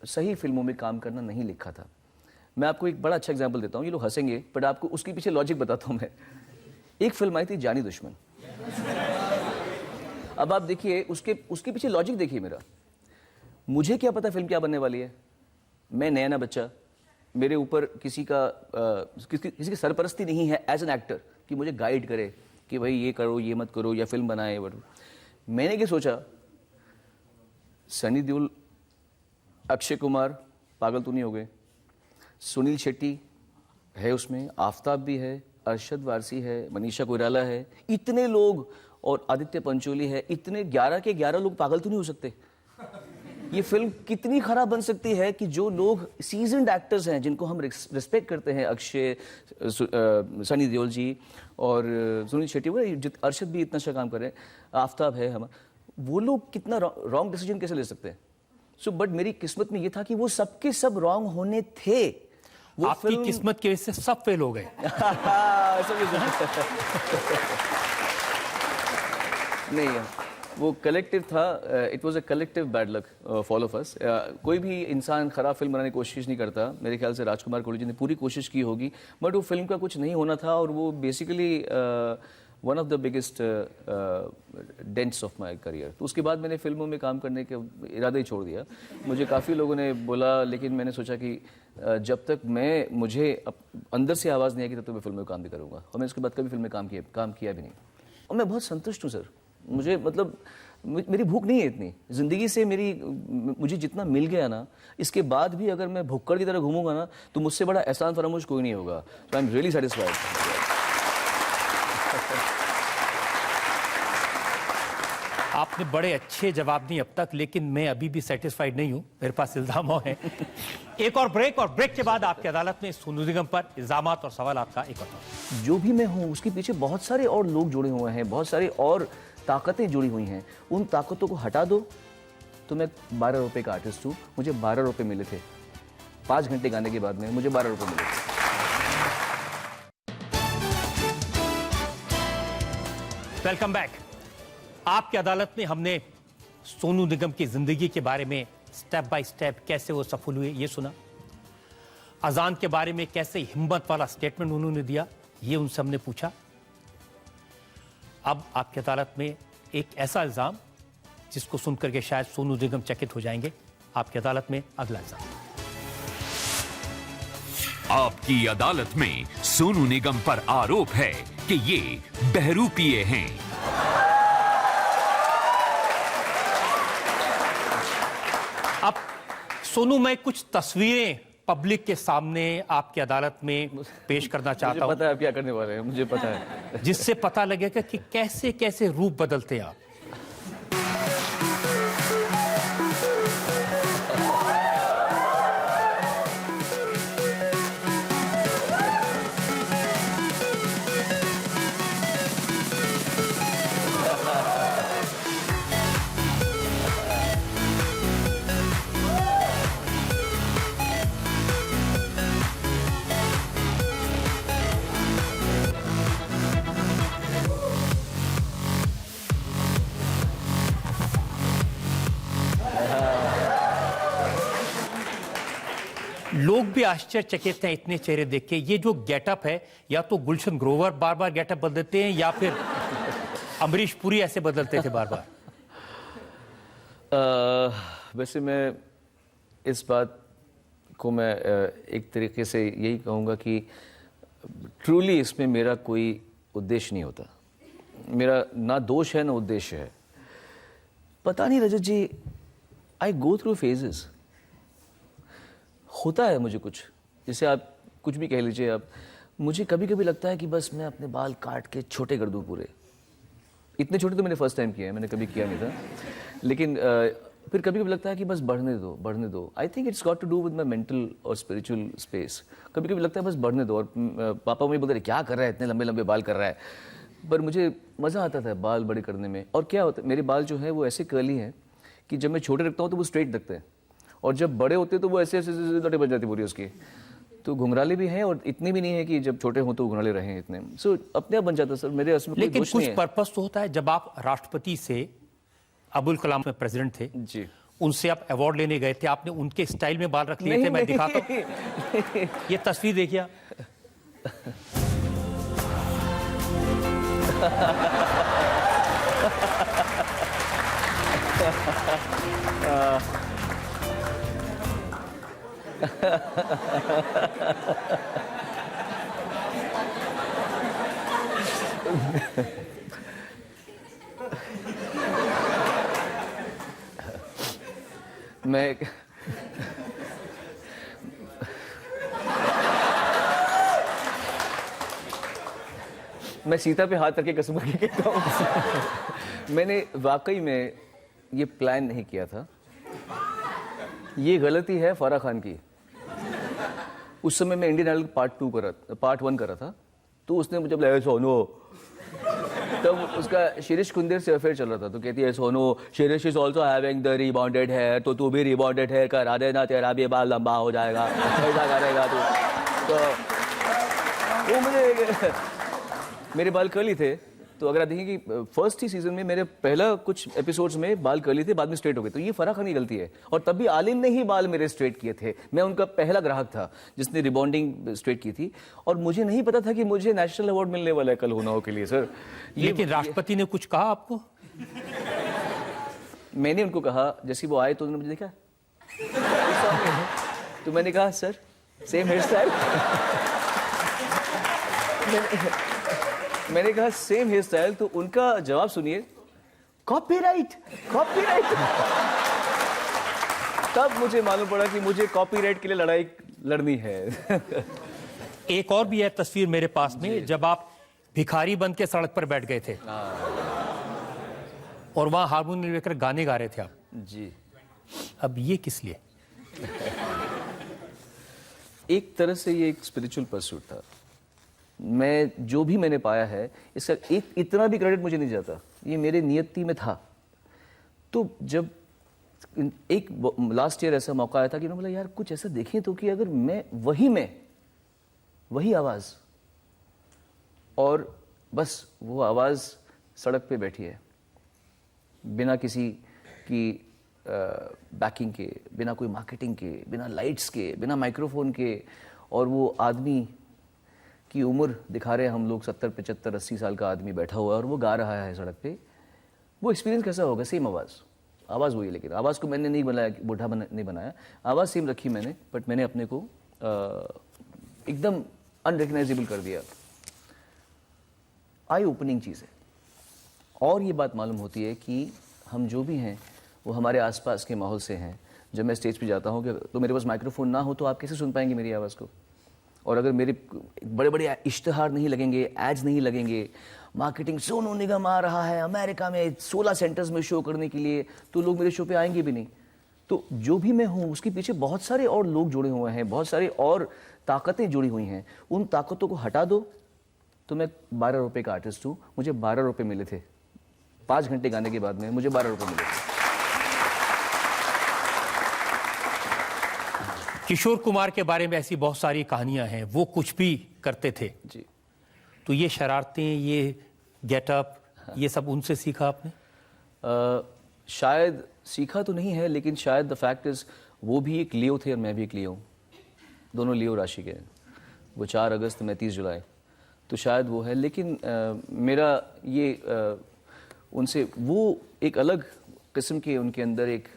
सही फिल्मों में काम करना नहीं लिखा था। मैं आपको एक बड़ा अच्छा एग्जांपल देता हूँ, ये लोग हंसेंगे बट आपको उसके पीछे लॉजिक बताता हूँ मैं। एक फिल्म आई थी जानी दुश्मन। अब आप देखिए उसके पीछे लॉजिक देखिए मेरा। मुझे क्या पता फिल्म क्या बनने वाली है, मैं नया बच्चा, मेरे ऊपर किसी की सरपरस्ती नहीं है एज एन एक्टर कि मुझे गाइड करे कि भाई ये करो ये मत करो या फिल्म बनाए। मैंने क्या सोचा, सनी देओल, अक्षय कुमार, पागल तो नहीं हो गए, सुनील शेट्टी है उसमें, आफताब भी है, अरशद वारसी है, मनीषा कोइराला है, इतने लोग, और आदित्य पंचोली है, इतने 11 के 11 लोग पागल तो नहीं हो सकते। ये फिल्म कितनी खराब बन सकती है कि जो लोग सीजन्ड एक्टर्स हैं जिनको हम रिस्पेक्ट करते हैं, अक्षय, सनी देओल जी और सुनील शेट्टी, अरशद भी इतना अच्छा काम कर रहे हैं, आफताब है हमारा, वो लोग कितना रॉन्ग डिसीजन कैसे ले सकते हैं। सो बट मेरी किस्मत में ये था कि वो सबके सब रॉन्ग होने थे। वो आपकी किस्मत की वजह से सब फेल हो गए। नहीं, वो कलेक्टिव था, it was a collective bad luck for all of us. कोई भी इंसान खराब फिल्म बनाने की कोशिश नहीं करता। मेरे ख्याल से राजकुमार कोहली जी ने पूरी कोशिश की होगी, बट वो फिल्म का कुछ नहीं होना था, और वो basically one of the biggest dents of my career. तो उसके बाद मैंने फिल्मों में काम करने के इरादा ही छोड़ दिया। मुझे काफ़ी लोगों ने बोला, लेकिन मैंने सोचा कि जब तक मुझे अंदर से आवाज़ नहीं आएगी तब तक मैं फिल्मों में काम भी करूँगा, और मैंने उसके बाद कभी फिल्म में काम किया भी नहीं। और मैं बहुत संतुष्ट हूँ सर। मुझे मतलब मेरी भूख नहीं है इतनी ज़िंदगी से, मुझे जितना मिल गया ना, इसके बाद भी अगर मैं भुक्कड़ की तरह घूमूंगा ना तो मुझसे बड़ा एहसान फरामोश कोई नहीं होगा। तो आई एम रियली सेटिस्फाइड। आपने बड़े अच्छे जवाब दिए अब तक, लेकिन मैं अभी भी सेटिस्फाइड नहीं हूं, मेरे पास इल्जाम है। एक और ब्रेक के बाद आपकी अदालत में सोनू निगम पर इल्जामात और सवाल आपका एक और। जो भी मैं हूं उसके पीछे बहुत सारे और लोग जुड़े हुए हैं, बहुत सारे और ताकतें जुड़ी हुई हैं। उन ताकतों को हटा दो तो मैं 12 रुपए का आर्टिस्ट हूँ। मुझे 12 रुपए मिले थे, 5 घंटे गाने के बाद में मुझे 12 रुपये मिले। Welcome back. आपकी अदालत में हमने सोनू निगम की जिंदगी के बारे में स्टेप बाय स्टेप कैसे वो सफल हुए ये सुना। अजान के बारे में कैसे हिम्मत वाला स्टेटमेंट उन्होंने दिया ये उनसे हमने पूछा। अब आपकी अदालत में एक ऐसा इल्जाम जिसको सुनकर के शायद सोनू निगम चकित हो जाएंगे। आपकी अदालत में अगला इल्जाम। आपकी अदालत में सोनू निगम पर आरोप है कि ये बहरूपिये हैं। अब सोनू, मैं कुछ तस्वीरें पब्लिक के सामने आपकी अदालत में पेश करना चाहता हूं, पता है आप क्या करने वाले हैं, मुझे पता है। जिससे पता लगेगा कि कैसे कैसे रूप बदलते हैं आप। लोग भी आश्चर्यचकित हैं इतने चेहरे देख के। ये जो गेटअप है, या तो गुलशन ग्रोवर बार बार गेटअप बदलते हैं या फिर अमरीश पुरी ऐसे बदलते थे बार बार। वैसे मैं इस बात को मैं एक तरीके से यही कहूँगा कि ट्रूली इसमें मेरा कोई उद्देश्य नहीं होता। मेरा ना दोष है ना उद्देश्य है। पता नहीं रजत जी, आई गो थ्रू फेजेस। होता है मुझे कुछ, जैसे आप कुछ भी कह लीजिए आप, मुझे कभी कभी लगता है कि बस मैं अपने बाल काट के छोटे कर दूं पूरे। इतने छोटे तो मैंने फर्स्ट टाइम किए हैं, मैंने कभी किया नहीं था। लेकिन फिर कभी कभी लगता है कि बस बढ़ने दो बढ़ने दो। I think it's got to do with my mental और स्पिरिचुअल स्पेस। कभी कभी लगता है बस बढ़ने दो। और पापा मुझे बोलते रहे क्या कर रहा है, इतने लंबे लंबे बाल कर रहा है, पर मुझे मज़ा आता था बाल बड़े करने में। और क्या होता है, मेरे बाल जो है वो ऐसे कर्ली हैं कि जब मैं छोटे रखता हूँ तो वो स्ट्रेट दिखते हैं, और जब बड़े होते हैं तो वो ऐसे ऐसे लटे बन जाती पूरी उसकी। तो घुंघराले भी हैं, और इतने भी नहीं है कि जब छोटे हों तो घुंघराले रहें इतने। सो अपने आप बन जाता सर, मेरे उसमें कोई लेकिन दोष नहीं कुछ है। पर्पस तो होता है। जब आप राष्ट्रपति से, अबुल कलाम में प्रेसिडेंट थे जी, उनसे आप अवार्ड लेने गए थे, आपने उनके स्टाइल में बाल रख लिए थे। मैं दिखाता हूं, ये तस्वीर देखिए। मैं मैं सीता पे हाथ रख के कसम खा के कहता हूँ मैंने वाकई में ये प्लान नहीं किया था। ये गलती है फराह खान की। उस समय मैं इंडियन आइडल पार्ट 1 कर रहा था, तो उसने मुझे बोला सोनू, तब उसका शिरीष कुंदेर से अफेयर चल रहा था, तो कहती है Sonu, Shirish is also having the rebonded hair, तो तू भी रिबॉन्डेड हेयर करा देना, तेरा भी बाल लंबा हो जाएगा, ऐसा करेगा तू। तो वो मुझे, मेरे बाल कर्ली थे, तो अगर आप देखें कि फर्स्ट ही सीजन में मेरे पहला कुछ एपिसोड्स में बाल कर्ली थे, बाद में स्ट्रेट हो गए। तो ये फराह खान की गलती है। और तब भी आलिम ने ही बाल मेरे स्ट्रेट किए थे। मैं उनका पहला ग्राहक था जिसने रिबॉन्डिंग स्ट्रेट की थी, और मुझे नहीं पता था कि मुझे नेशनल अवार्ड मिलने वाला है कल होनाहो के लिए सर। लेकिन राष्ट्रपति ने कुछ कहा आपको? मैंने उनको कहा, जैसे वो आए तो उन्होंने मुझे देखा, तो मैंने कहा सर सेम हेयर स्टाइल। मैंने कहा सेम हेयर स्टाइल, तो उनका जवाब सुनिए, कॉपीराइट कॉपीराइट। तब मुझे मालूम पड़ा कि मुझे कॉपीराइट के लिए लड़ाई लड़नी है। एक और भी है तस्वीर मेरे पास में, जब आप भिखारी बन के सड़क पर बैठ गए थे और वहां हारमोनियम लेकर गाने गा रहे थे आप। जी, अब ये किस लिए? एक तरह से ये एक स्पिरिचुअल परसूट था। मैं जो भी मैंने पाया है, इसका एक इतना भी क्रेडिट मुझे नहीं जाता, ये मेरे नियति में था। तो जब एक लास्ट ईयर ऐसा मौका आया था कि उन्होंने बोला यार कुछ ऐसा देखें तो कि अगर मैं वही आवाज़, और बस वो आवाज़ सड़क पे बैठी है बिना किसी की बैकिंग के, बिना कोई मार्केटिंग के, बिना लाइट्स के, बिना माइक्रोफोन के, और वो आदमी की उम्र दिखा रहे हैं हम लोग 70, 75, 80 साल का आदमी बैठा हुआ है और वो गा रहा है सड़क पे। वो एक्सपीरियंस कैसा होगा? सेम आवाज़ वही है, लेकिन आवाज़ को मैंने नहीं बनाया, नहीं बनाया, आवाज़ सेम रखी मैंने, बट मैंने अपने को एकदम अनरिकग्नाइजेबल कर दिया। आई ओपनिंग चीज़ है। और ये बात मालूम होती है कि हम जो भी हैं वो हमारे आसपास के माहौल से हैं। जब मैं स्टेज पे जाता हूँ कि तो मेरे पास माइक्रोफोन ना हो तो आप कैसे सुन पाएंगे मेरी आवाज़ को? और अगर मेरे बड़े बड़े इश्तहार नहीं लगेंगे, एड्स नहीं लगेंगे, मार्केटिंग सोनू निगम आ रहा है अमेरिका में 16 सेंटर्स में शो करने के लिए, तो लोग मेरे शो पे आएंगे भी नहीं। तो जो भी मैं हूँ उसके पीछे बहुत सारे और लोग जुड़े हुए हैं, बहुत सारे और ताकतें जुड़ी हुई हैं। उन ताकतों को हटा दो तो मैं 12 रुपये का आर्टिस्ट हूँ। मुझे 12 रुपये मिले थे 5 घंटे गाने के बाद में, मुझे 12 रुपये मिले थे। किशोर कुमार के बारे में ऐसी बहुत सारी कहानियां हैं, वो कुछ भी करते थे जी। तो ये शरारतें, ये गेटअप, ये सब उनसे सीखा आपने? शायद सीखा तो नहीं है, लेकिन शायद द फैक्ट इज वो भी एक लियो थे और मैं भी एक लियो हूँ। दोनों लियो राशि के हैं। वो 4 अगस्त, मैं 30 जुलाई, तो शायद वो है। लेकिन मेरा ये उनसे वो एक अलग किस्म के, उनके अंदर एक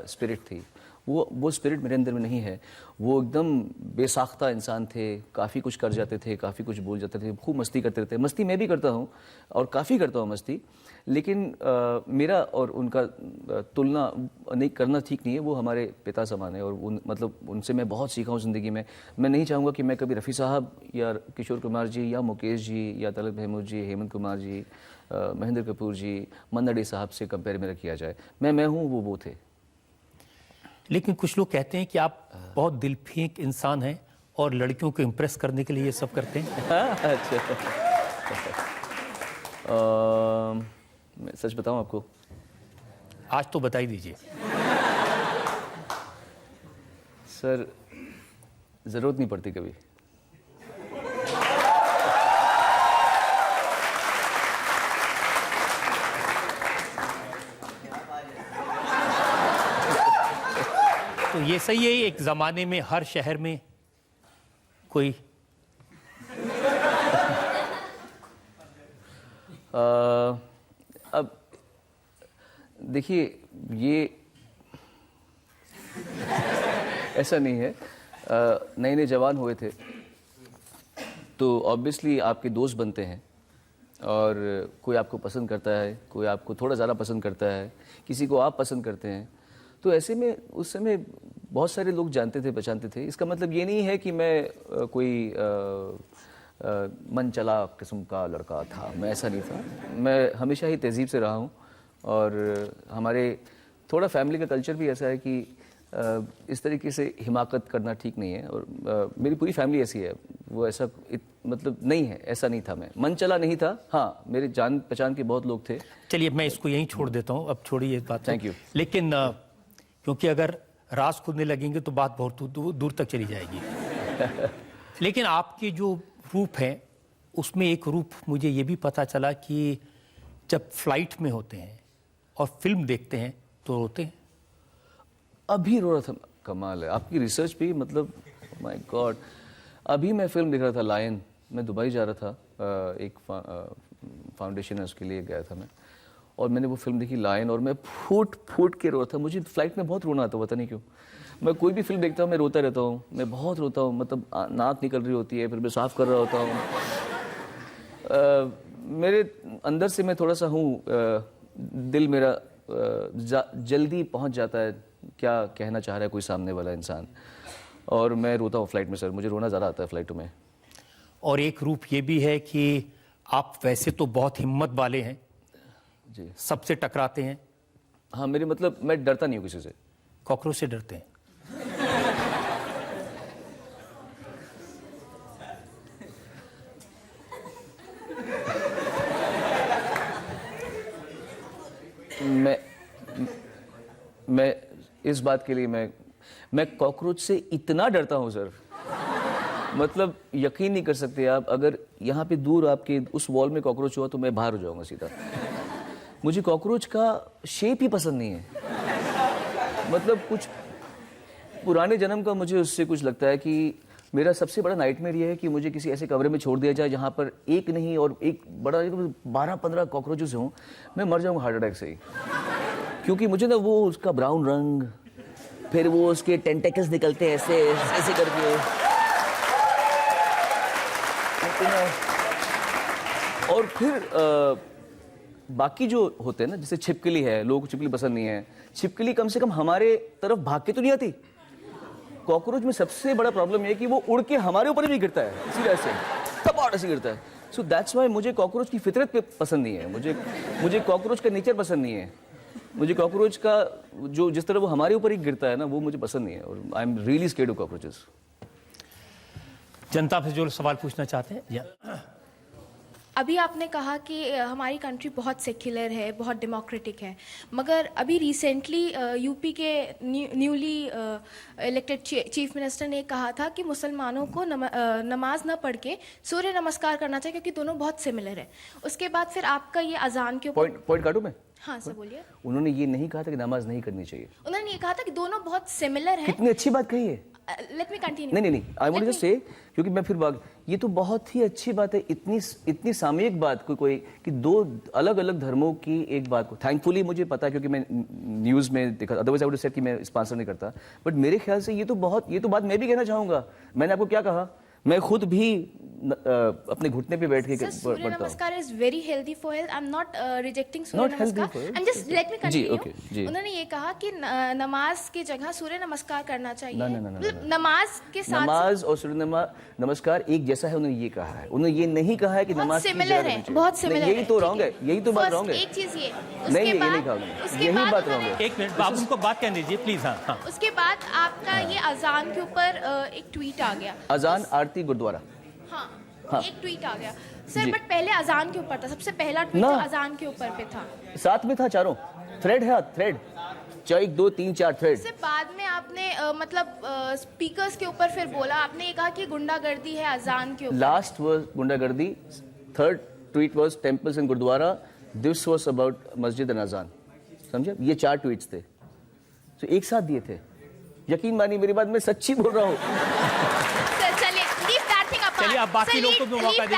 स्पिरिट थी। वो स्पिरिट मेरे अंदर में नहीं है। वो एकदम बेसाख्ता इंसान थे, काफ़ी कुछ कर जाते थे, काफ़ी कुछ बोल जाते थे, खूब मस्ती करते थे। मस्ती मैं भी करता हूँ और काफ़ी करता हूँ मस्ती, लेकिन मेरा और उनका तुलना नहीं करना ठीक नहीं है। वो हमारे पिता समान है और मतलब उनसे मैं बहुत सीखा हूँ ज़िंदगी में। मैं नहीं चाहूँगा कि मैं कभी रफ़ी साहब या किशोर कुमार जी या मुकेश जी या तलत महमूद जी, हेमंत कुमार जी, महेंद्र कपूर जी, मन्ना डे साहब से कंपेयर मेरा किया जाए। मैं हूँ, वो थे। लेकिन कुछ लोग कहते हैं कि आप बहुत दिल फेंक इंसान हैं और लड़कियों को इम्प्रेस करने के लिए ये सब करते हैं। अच्छा। मैं सच बताऊं आपको? आज तो बता ही दीजिए। सर, ज़रूरत नहीं पड़ती कभी। तो ये सही है, एक ज़माने में हर शहर में कोई अब देखिए, ये ऐसा नहीं है। नए नए जवान हुए थे तो ऑब्वियसली आपके दोस्त बनते हैं और कोई आपको पसंद करता है, कोई आपको थोड़ा ज़्यादा पसंद करता है, किसी को आप पसंद करते हैं। तो ऐसे में उस समय बहुत सारे लोग जानते थे, पहचानते थे। इसका मतलब ये नहीं है कि मैं कोई मन चला किस्म का लड़का था। मैं ऐसा नहीं था। मैं हमेशा ही तहजीब से रहा हूँ और हमारे थोड़ा फैमिली का कल्चर भी ऐसा है कि इस तरीके से हिमाकत करना ठीक नहीं है। और मेरी पूरी फैमिली ऐसी है। वो ऐसा मतलब नहीं है, ऐसा नहीं था। मैं मन चला नहीं था। हाँ, मेरे जान पहचान के बहुत लोग थे। चलिए, मैं इसको यहीं छोड़ देता हूँ, अब छोड़िए इस बात। Thank you. लेकिन क्योंकि अगर राज खुलने लगेंगे तो बात बहुत दूर तक चली जाएगी। लेकिन आपके जो रूप हैं उसमें एक रूप मुझे ये भी पता चला कि जब फ्लाइट में होते हैं और फिल्म देखते हैं तो रोते हैं। अभी रो रहा था। कमाल है आपकी रिसर्च भी, मतलब माय गॉड। अभी मैं फिल्म देख रहा था लायन। मैं दुबई जा रहा था, एक फाउंडेशन है उसके लिए गया था मैं, और मैंने वो फिल्म देखी लायन और मैं फूट फूट के रो रहा था। मुझे फ्लाइट में बहुत रोना आता, पता नहीं क्यों। मैं कोई भी फिल्म देखता हूँ मैं रोता रहता हूँ। मैं बहुत रोता हूँ, मतलब नाक निकल रही होती है, फिर मैं साफ कर रहा होता हूँ। मेरे अंदर से मैं थोड़ा सा हूँ, दिल मेरा जल्दी पहुँच जाता है क्या कहना चाह रहा है कोई सामने वाला इंसान, और मैं रोता हूँ फ्लाइट में। सर, मुझे रोना ज़्यादा आता है फ्लाइटों में। और एक रूप ये भी है कि आप वैसे तो बहुत हिम्मत वाले हैं जी, सबसे टकराते हैं। हाँ, मेरे मतलब मैं डरता नहीं हूँ किसी से। कॉकरोच से डरते हैं? इस बात के लिए मैं कॉकरोच से इतना डरता हूँ सर, मतलब यकीन नहीं कर सकते आप। अगर यहाँ पे दूर आपके उस वॉल में कॉकरोच हुआ तो मैं बाहर हो जाऊंगा सीधा। मुझे कॉकरोच का शेप ही पसंद नहीं है, मतलब कुछ पुराने जन्म का मुझे उससे कुछ लगता है कि मेरा सबसे बड़ा नाइटमेयर ये है कि मुझे किसी ऐसे कमरे में छोड़ दिया जाए जहाँ पर एक नहीं और एक बड़ा 12-15 कॉकरोचेस हों, मैं मर जाऊंगा हार्ट अटैक से ही। क्योंकि मुझे ना वो उसका ब्राउन रंग, फिर वो उसके टेंटेकल्स निकलते हैं ऐसे ऐसे करके, और फिर बाकी जो होते हैं ना, जैसे छिपकली है, लोगों को छिपकली पसंद नहीं है। छिपकली कम से कम हमारे तरफ भाग के तो नहीं आती। कॉकरोच में सबसे बड़ा प्रॉब्लम ये है कि वो उड़ के हमारे ऊपर भी गिरता है, इसी वजह से टपाट ऐसे गिरता है। सो दैट्स वाई मुझे कॉकरोच की फितरत पे पसंद नहीं है, मुझे कॉकरोच का नेचर पसंद नहीं है। मुझे कॉकरोच का जो जिस तरह वो हमारे ऊपर ही गिरता है ना, वो मुझे पसंद नहीं है, और आई am really scared of cockroaches. जनता से जो सवाल पूछना चाहते हैं। अभी आपने कहा कि हमारी कंट्री बहुत सेक्युलर है, बहुत डेमोक्रेटिक है, मगर अभी रिसेंटली यूपी के न्यूली इलेक्टेड चीफ मिनिस्टर ने कहा था कि मुसलमानों को नमाज न पढ़ के सूर्य नमस्कार करना चाहिए क्योंकि दोनों बहुत सिमिलर है। उसके बाद फिर आपका ये अजान के ऊपर पॉइंट काटूं मैं? हाँ सर बोलिए। उन्होंने ये नहीं कहा था कि नमाज नहीं करनी चाहिए, उन्होंने ये कहा था कि दोनों बहुत सिमिलर हैं। कितनी अच्छी बात कही है। Late me continue. नहीं, आई वांट टू जस्ट से, क्योंकि मैं फिर ये तो बहुत ही अच्छी बात है, इतनी सामयिक बात कोई कि दो अलग अलग धर्मों की एक बात को, थैंकफुली मुझे पता है क्योंकि मैं न्यूज़ में देखा, अदरवाइज आई वुड सेड कि मैं स्पॉन्सर नहीं करता, बट मेरे ख्याल से ये तो बात मैं भी कहना चाहूंगा। मैंने आपको क्या कहा, मैं खुद भी अपने घुटने पे बैठ के सूर्य पढ़ता हूं। Namaskar is very healthy for health. I am not rejecting Surya namaskar, I am just let me continue. उन्होंने ये कहा कि नमाज की जगह सूर्य नमस्कार करना चाहिए। नमाज के साथ नमाज और सूर्य नमस्कार एक जैसा है, उन्होंने ये कहा है। उन्होंने ये नहीं कहा है कि नमाज सिमिलर है, बहुत सिमिलर। यही तो रॉन्ग है, यही तो बात रॉन्ग है। एक चीज ये, नहीं ये नहीं कहा, यही बात रॉन्ग है। एक मिनट बाबू को बात करने दीजिए प्लीज। हाँ, उसके बाद आपका ये अजान के ऊपर एक ट्वीट आ गया, अजान आरती गुरुद्वारा, हाँ, एक ट्वीट आ गया सर, बट पहले अजान के ऊपर था, सबसे पहला ट्वीट तो अजान के ऊपर पे था, साथ में था, चारों थ्रेड है, थ्रेड 1 2 3 4 थ्रेड। उससे बाद में आपने मतलब स्पीकर्स के ऊपर फिर बोला, आपने ये कहा कि गुंडागर्दी है अजान के ऊपर। लास्ट वाज गुंडागर्दी, third tweet was temples and gurdwara, this was about masjid and azaan. समझे? ये 4 ट्वीट्स थे, तो एक साथ दिए थे। यकीन मानिए मेरी बात, मैं सच्ची बोल रहा हूँ। चलिए आप बाकी लोगों को भी मौका दीजिए।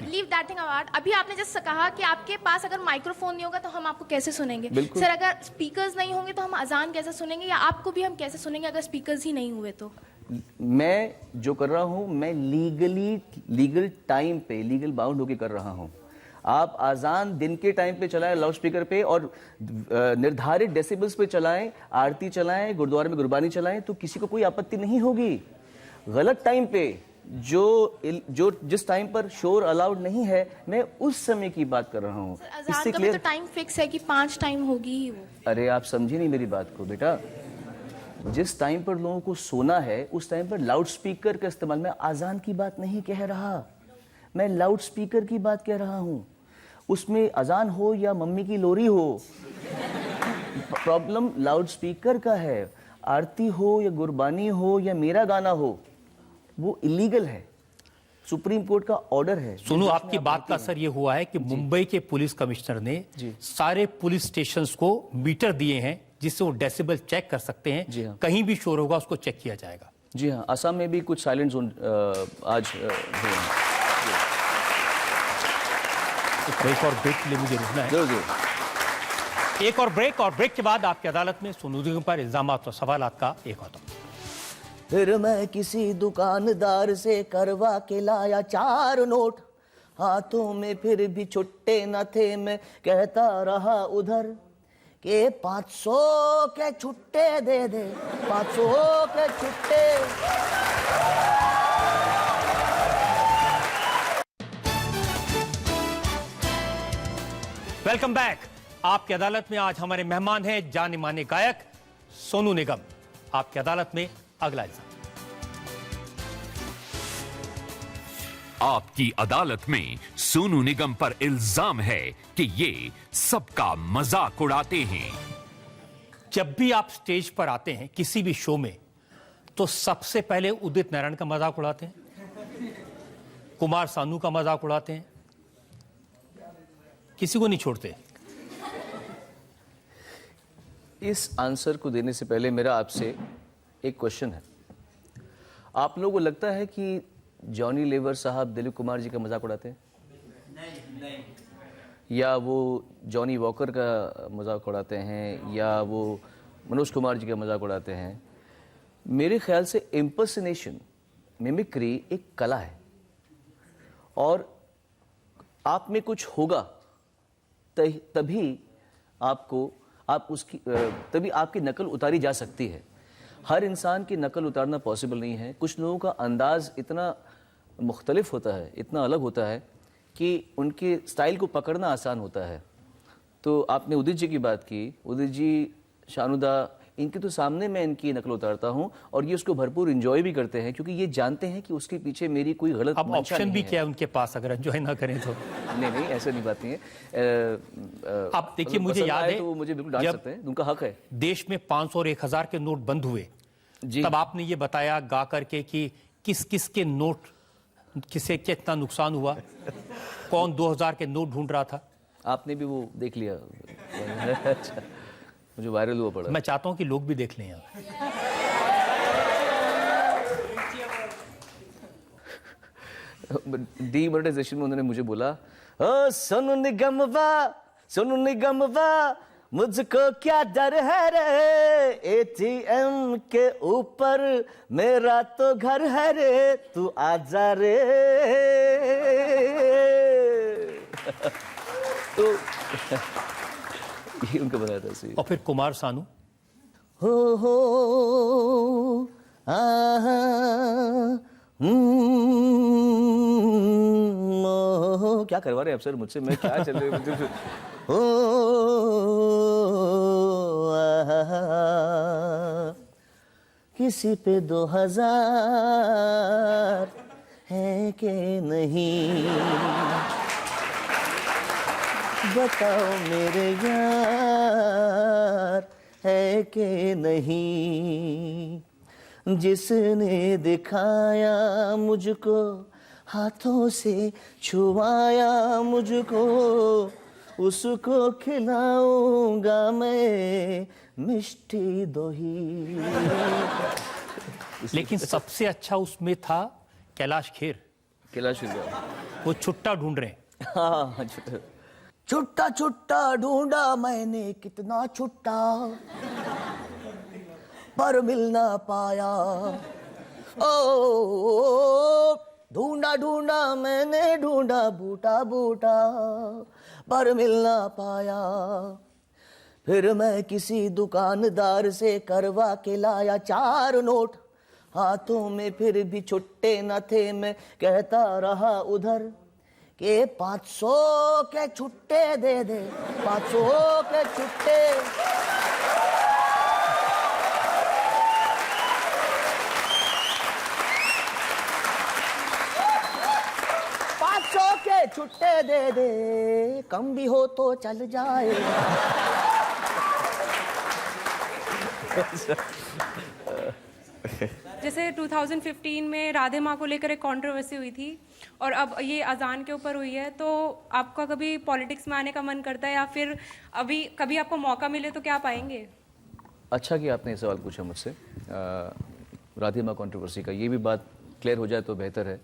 Leave that thing apart. अभी आपने जैसे कहा कि आपके पास अगर माइक्रोफोन नहीं होगा तो हम आपको कैसे सुनेंगे? सर अगर स्पीकर्स नहीं होंगे तो हम अजान कैसे सुनेंगे, या आपको भी हम कैसे सुनेंगे अगर स्पीकर्स ही नहीं हुए तो? मैं जो कर रहा हूँ, मैं लीगल टाइम पे, लीगल बाउंड होके कर रहा हूँ। आप आजान दिन के टाइम पे चलाएं लाउड स्पीकर पे, और निर्धारित डेसिबल्स पे चलाएं, आरती चलाएं, गुरुद्वारे में गुरबानी चलाएं, तो किसी को कोई आपत्ति नहीं होगी। गलत टाइम पे जो जिस टाइम पर शोर अलाउड नहीं है, मैं उस समय की बात कर रहा हूँ। इससे क्लियर, तो टाइम फिक्स है कि 5 टाइम होगी ही वो। अरे आप समझे नहीं मेरी बात को बेटा, जिस टाइम पर लोगों को सोना है उस टाइम पर लाउड स्पीकर का इस्तेमाल, मैं आजान की बात नहीं कह रहा, मैं लाउड स्पीकर की बात कह रहा हूँ। उसमें अजान हो या मम्मी की लोरी हो, प्रॉब्लम लाउड स्पीकर का है। आरती हो या गुरबानी हो या मेरा गाना हो, वो इलीगल है, सुप्रीम कोर्ट का ऑर्डर है। सुनो, आपकी बात का असर ये हुआ है कि मुंबई के पुलिस कमिश्नर ने सारे पुलिस स्टेशंस को मीटर दिए हैं जिससे वो डेसिबल चेक कर सकते हैं। कहीं भी शोर होगा उसको चेक किया जाएगा। जी हाँ, असम में भी कुछ साइलेंट जोन आज हुए हैं। एक और ब्रेक के लिए मुझे रुकना है। जरूर। एक और ब्रेक के बाद आपकी अदालत में सोनू निगम पर इल्जामात और सवालात का एक और दौर। फिर मैं किसी दुकानदार से करवा के लाया 4 नोट, हाथों में फिर भी छुट्टे न थे, मैं कहता रहा उधर के 500 के छुट्टे दे दे, 500 के छुट्टे। Welcome back. आपकी अदालत में आज हमारे मेहमान हैं जाने माने गायक सोनू निगम। आपकी अदालत में अगला इल्जाम। आपकी अदालत में सोनू निगम पर इल्जाम है कि ये सबका मजाक उड़ाते हैं। जब भी आप स्टेज पर आते हैं किसी भी शो में, तो सबसे पहले उदित नारायण का मजाक उड़ाते हैं, कुमार सानू का मजाक उड़ाते हैं, किसी को नहीं छोड़ते। इस आंसर को देने से पहले मेरा आपसे एक क्वेश्चन है। आप लोगों को लगता है कि जॉनी लीवर साहब दिलीप कुमार जी का मजाक उड़ाते हैं? नहीं। या वो जॉनी वॉकर का मजाक उड़ाते हैं, या वो मनोज कुमार जी का मजाक उड़ाते हैं? मेरे ख्याल से इम्पर्सनेशन, मिमिक्री एक कला है, और आप में कुछ होगा तभी तभी आपकी नकल उतारी जा सकती है। हर इंसान की नकल उतारना पॉसिबल नहीं है। कुछ लोगों का अंदाज इतना मुख्तलिफ होता है, इतना अलग होता है कि उनके स्टाइल को पकड़ना आसान होता है। तो आपने उदित जी की बात की, उदित जी, शानुदा, इनके तो सामने मैं इनकी नकल उतारता हूँ, और ये उसको भरपूर एंजॉय भी करते हैं, क्योंकि ये जानते हैं कि उसके पीछे मेरी कोई गलत अब मंशा ऑप्शन नहीं भी है। क्या है उनके पास, अगर एंजॉय ना करें तो? नहीं, ऐसे नहीं बात नहीं है। आप देखिए, अगर मुझे पसंद याद आए है तो वो मुझे बिल्कुल डांट जब सकते हैं, उनका हक है। देश में 500 और 1000 के नोट बंद हुए, तब आपने ये बताया गा करके कि किस किस के नोट, किसे कितना नुकसान हुआ, कौन 2000 के नोट ढूंढ रहा था। आपने भी वो देख लिया? अच्छा, मुझे वायरल हुआ पड़ा। मैं चाहता हूं कि लोग भी देख लें यार। डीमोनेटाइजेशन में उन्होंने मुझे बोला, ओ सोनू निगम वाह, मुझको क्या डर है रे, एटीएम के ऊपर मेरा तो घर है रे, तू आजा रे। तो ये उनका बनाया था सही। और फिर कुमार सानू, हो क्या करवा रहे हैं आप सर मुझसे? मैं क्या चल रही हूँ? किसी पे 2000 है कि नहीं, बताओ मेरे यार है कि नहीं, जिसने दिखाया मुझको, हाथों से छुआया मुझको, उसको खिलाऊंगा मैं मिष्टी दोही। लेकिन सबसे अच्छा उसमें था कैलाश खेर। कैलाश, वो छुट्टा ढूंढ रहे हैं। हाँ, छुट्टा छुट्टा ढूंढा मैंने कितना छुट्टा, पर मिल ना पाया। ओ ढूंढा ढूंढा मैंने ढूंढा बूटा बूटा, पर मिल ना पाया। फिर मैं किसी दुकानदार से करवा के लाया 4 नोट, हाथों में फिर भी छुट्टे न थे। मैं कहता रहा उधर के 500 के छुट्टे दे दे, 500 के छुट्टे। 500 के छुट्टे दे दे, कम भी हो तो चल जाए। जैसे 2015 में राधे माँ को लेकर एक कंट्रोवर्सी हुई थी, और अब ये अजान के ऊपर हुई है, तो आपका कभी पॉलिटिक्स में आने का मन करता है, या फिर अभी कभी आपको मौका मिले तो क्या पाएंगे? अच्छा कि आपने ये सवाल पूछा मुझसे। राधे माँ कंट्रोवर्सी का ये भी बात क्लियर हो जाए तो बेहतर है,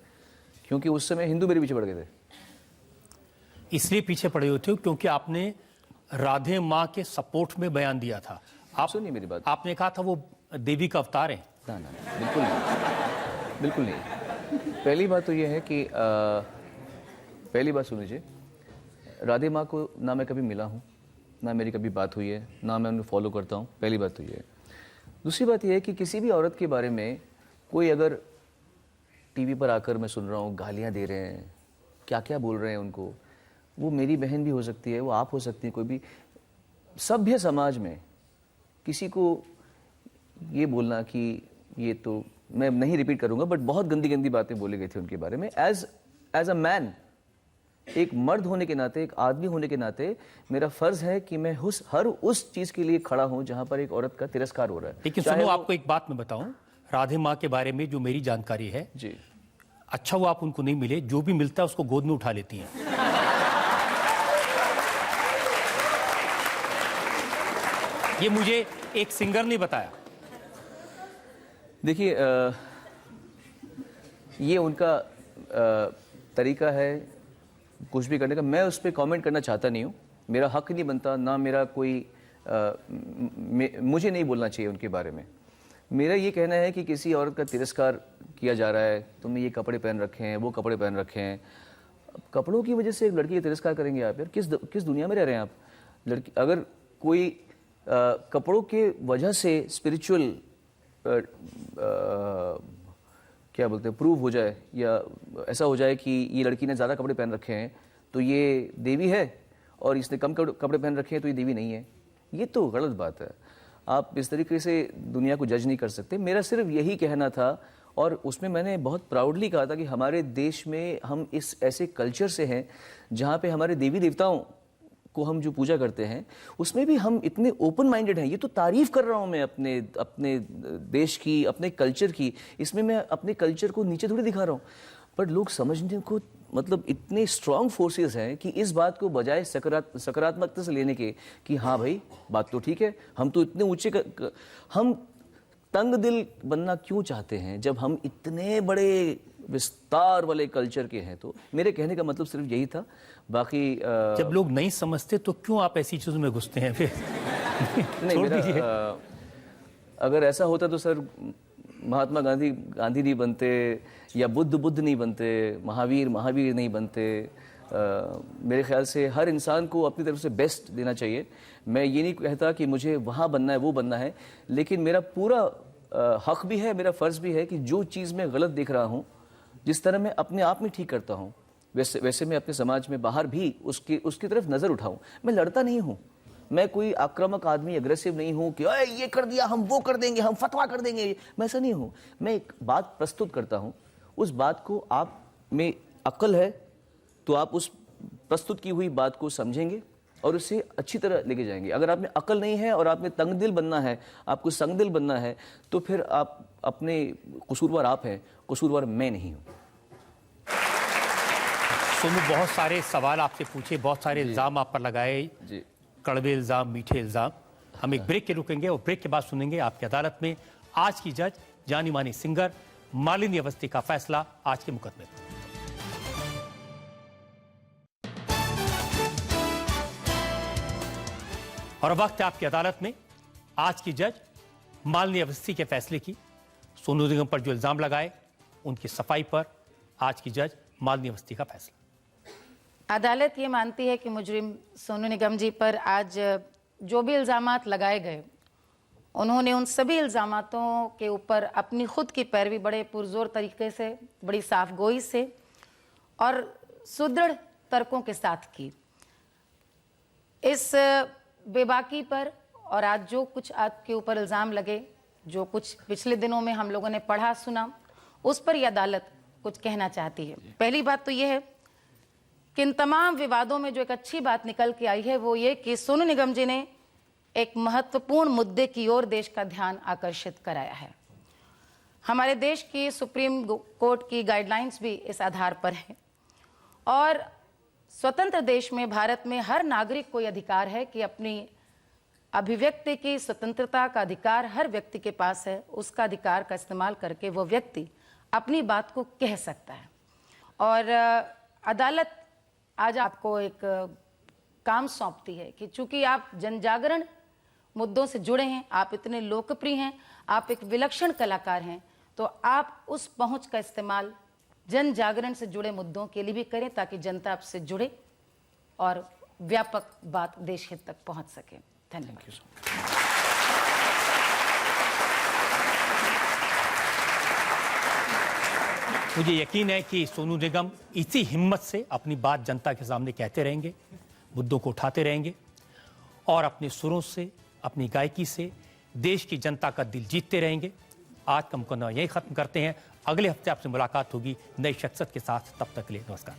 क्योंकि उस समय हिंदू मेरे पीछे पड़ गए थे। इसलिए पीछे पड़े हुए थे क्योंकि आपने राधे माँ के सपोर्ट में बयान दिया था। आप सुनिए मेरी बात। आपने कहा था वो देवी का अवतार है। ना, बिल्कुल नहीं, बिल्कुल नहीं। पहली बात तो ये है कि पहली बात सुन लीजिए, राधे माँ को ना मैं कभी मिला हूँ, ना मेरी कभी बात हुई है, ना मैं उन्हें फॉलो करता हूँ। पहली बात तो ये है। दूसरी बात ये है कि किसी भी औरत के बारे में कोई अगर टीवी पर आकर मैं सुन रहा हूँ गालियाँ दे रहे हैं, क्या क्या बोल रहे हैं उनको, वो मेरी बहन भी हो सकती है, वो आप हो सकती है, कोई भी सभ्य समाज में किसी को ये बोलना कि ये तो मैं नहीं रिपीट करूंगा, बट बहुत गंदी गंदी बातें बोली गई थी उनके बारे में। एज अ मैन एक मर्द होने के नाते, एक आदमी होने के नाते मेरा फर्ज है कि मैं हर उस चीज के लिए खड़ा हूं जहां पर एक औरत का तिरस्कार हो रहा है। लेकिन सुनो, आपको एक बात मैं बताऊं, राधे माँ के बारे में जो मेरी जानकारी है जी, अच्छा वो आप उनको नहीं मिले, जो भी मिलता है उसको गोद में उठा लेती हैं। ये मुझे एक सिंगर ने बताया। देखिए ये उनका तरीका है कुछ भी करने का, मैं उस पर कमेंट करना चाहता नहीं हूँ, मेरा हक नहीं बनता, ना मेरा कोई मुझे नहीं बोलना चाहिए उनके बारे में। मेरा ये कहना है कि किसी औरत का तिरस्कार किया जा रहा है, तुमने ये कपड़े पहन रखे हैं, वो कपड़े पहन रखे हैं, कपड़ों की वजह से एक लड़की का तिरस्कार करेंगे आप? यार किस दुनिया में रह रहे हैं आप? लड़की अगर कोई कपड़ों के वजह से स्पिरिचुअल क्या बोलते हैं प्रूव हो जाए, या ऐसा हो जाए कि ये लड़की ने ज़्यादा कपड़े पहन रखे हैं तो ये देवी है और इसने कम कपड़े पहन रखे हैं तो ये देवी नहीं है, ये तो गलत बात है। आप इस तरीके से दुनिया को जज नहीं कर सकते। मेरा सिर्फ यही कहना था, और उसमें मैंने बहुत प्राउडली कहा था कि हमारे देश में हम इस ऐसे कल्चर से हैं जहाँ पे हमारे देवी देवताओं को हम जो पूजा करते हैं उसमें भी हम इतने ओपन माइंडेड हैं। ये तो तारीफ कर रहा हूँ मैं अपने देश की, अपने कल्चर की, इसमें मैं अपने कल्चर को नीचे थोड़ी दिखा रहा हूँ, पर लोग समझने को मतलब इतने स्ट्रांग फोर्सेस हैं कि इस बात को बजाय सकारात्मकता से लेने के कि हाँ भाई बात तो ठीक है, हम तो इतने ऊंचे हम तंग दिल बनना क्यों चाहते हैं जब हम इतने बड़े विस्तार वाले कल्चर के हैं। तो मेरे कहने का मतलब सिर्फ यही था। बाकी जब लोग नहीं समझते तो क्यों आप ऐसी चीजों में घुसते हैं फिर? नहीं, अगर ऐसा होता तो सर महात्मा गांधी नहीं बनते, या बुद्ध नहीं बनते, महावीर नहीं बनते। मेरे ख्याल से हर इंसान को अपनी तरफ से बेस्ट देना चाहिए। मैं ये नहीं कहता कि मुझे वहाँ बनना है, वो बनना है, लेकिन मेरा पूरा हक भी है, मेरा फ़र्ज़ भी है कि जो चीज़ मैं गलत देख रहा हूँ, जिस तरह मैं अपने आप में ठीक करता हूँ, वैसे मैं अपने समाज में बाहर भी उसकी तरफ नज़र उठाऊँ। मैं लड़ता नहीं हूँ, मैं कोई आक्रामक आदमी, अग्रेसिव नहीं हूँ कि अरे ये कर दिया, हम वो कर देंगे, हम फतवा कर देंगे, मैं ऐसा नहीं हूँ। मैं एक बात प्रस्तुत करता हूँ, उस बात को आप में अक्ल है तो आप उस प्रस्तुत की हुई बात को समझेंगे और उसे अच्छी तरह लेके जाएंगे। अगर आप में अक्ल नहीं है और आप में तंग दिल बनना है, आपको संग दिल बनना है, तो फिर आप अपने कसूरवार आप हैं, कसूरवार मैं नहीं हूँ। सोनू, बहुत सारे सवाल आपसे पूछे, बहुत सारे इल्जाम आप पर लगाए जी, कड़वे इल्जाम, मीठे इल्जाम। हम एक ब्रेक के रुकेंगे और ब्रेक के बाद सुनेंगे आपकी अदालत में आज की जज जानी मानी सिंगर मालिनी अवस्थी का फैसला आज के मुकदमे पर। और वक्त है आपकी अदालत में आज की जज मालिनी अवस्थी के फैसले की। सोनू निगम पर जो इल्जाम लगाए उनकी सफाई पर आज की जज मालिनी अवस्थी का फैसला। अदालत ये मानती है कि मुजरिम सोनू निगम जी पर आज जो भी इल्जामात लगाए गए, उन्होंने उन सभी इल्जामातों के ऊपर अपनी खुद की पैरवी बड़े पुरजोर तरीके से, बड़ी साफगोई से और सुदृढ़ तर्कों के साथ की। इस बेबाकी पर और आज जो कुछ आपके ऊपर इल्ज़ाम लगे, जो कुछ पिछले दिनों में हम लोगों ने पढ़ा सुना, उस पर यह अदालत कुछ कहना चाहती है। पहली बात तो यह है कि इन तमाम विवादों में जो एक अच्छी बात निकल के आई है वो ये कि सोनू निगम जी ने एक महत्वपूर्ण मुद्दे की ओर देश का ध्यान आकर्षित कराया है। हमारे देश की सुप्रीम कोर्ट की गाइडलाइंस भी इस आधार पर है और स्वतंत्र देश में, भारत में हर नागरिक को यह अधिकार है कि अपनी अभिव्यक्ति की स्वतंत्रता का अधिकार हर व्यक्ति के पास है। उसका अधिकार का इस्तेमाल करके वो व्यक्ति अपनी बात को कह सकता है। और अदालत आज आपको एक काम सौंपती है कि चूंकि आप जनजागरण मुद्दों से जुड़े हैं, आप इतने लोकप्रिय हैं, आप एक विलक्षण कलाकार हैं, तो आप उस पहुंच का इस्तेमाल जन जागरण से जुड़े मुद्दों के लिए भी करें ताकि जनता आपसे जुड़े और व्यापक बात देश हित तक पहुंच सके। धन्यवाद। मुझे यकीन है कि सोनू निगम इसी हिम्मत से अपनी बात जनता के सामने कहते रहेंगे, मुद्दों को उठाते रहेंगे और अपने सुरों से, अपनी गायकी से देश की जनता का दिल जीतते रहेंगे। आज का मुकदमा यही खत्म करते हैं। अगले हफ्ते आपसे मुलाकात होगी नई शख्सियत के साथ। तब तक के लिए नमस्कार।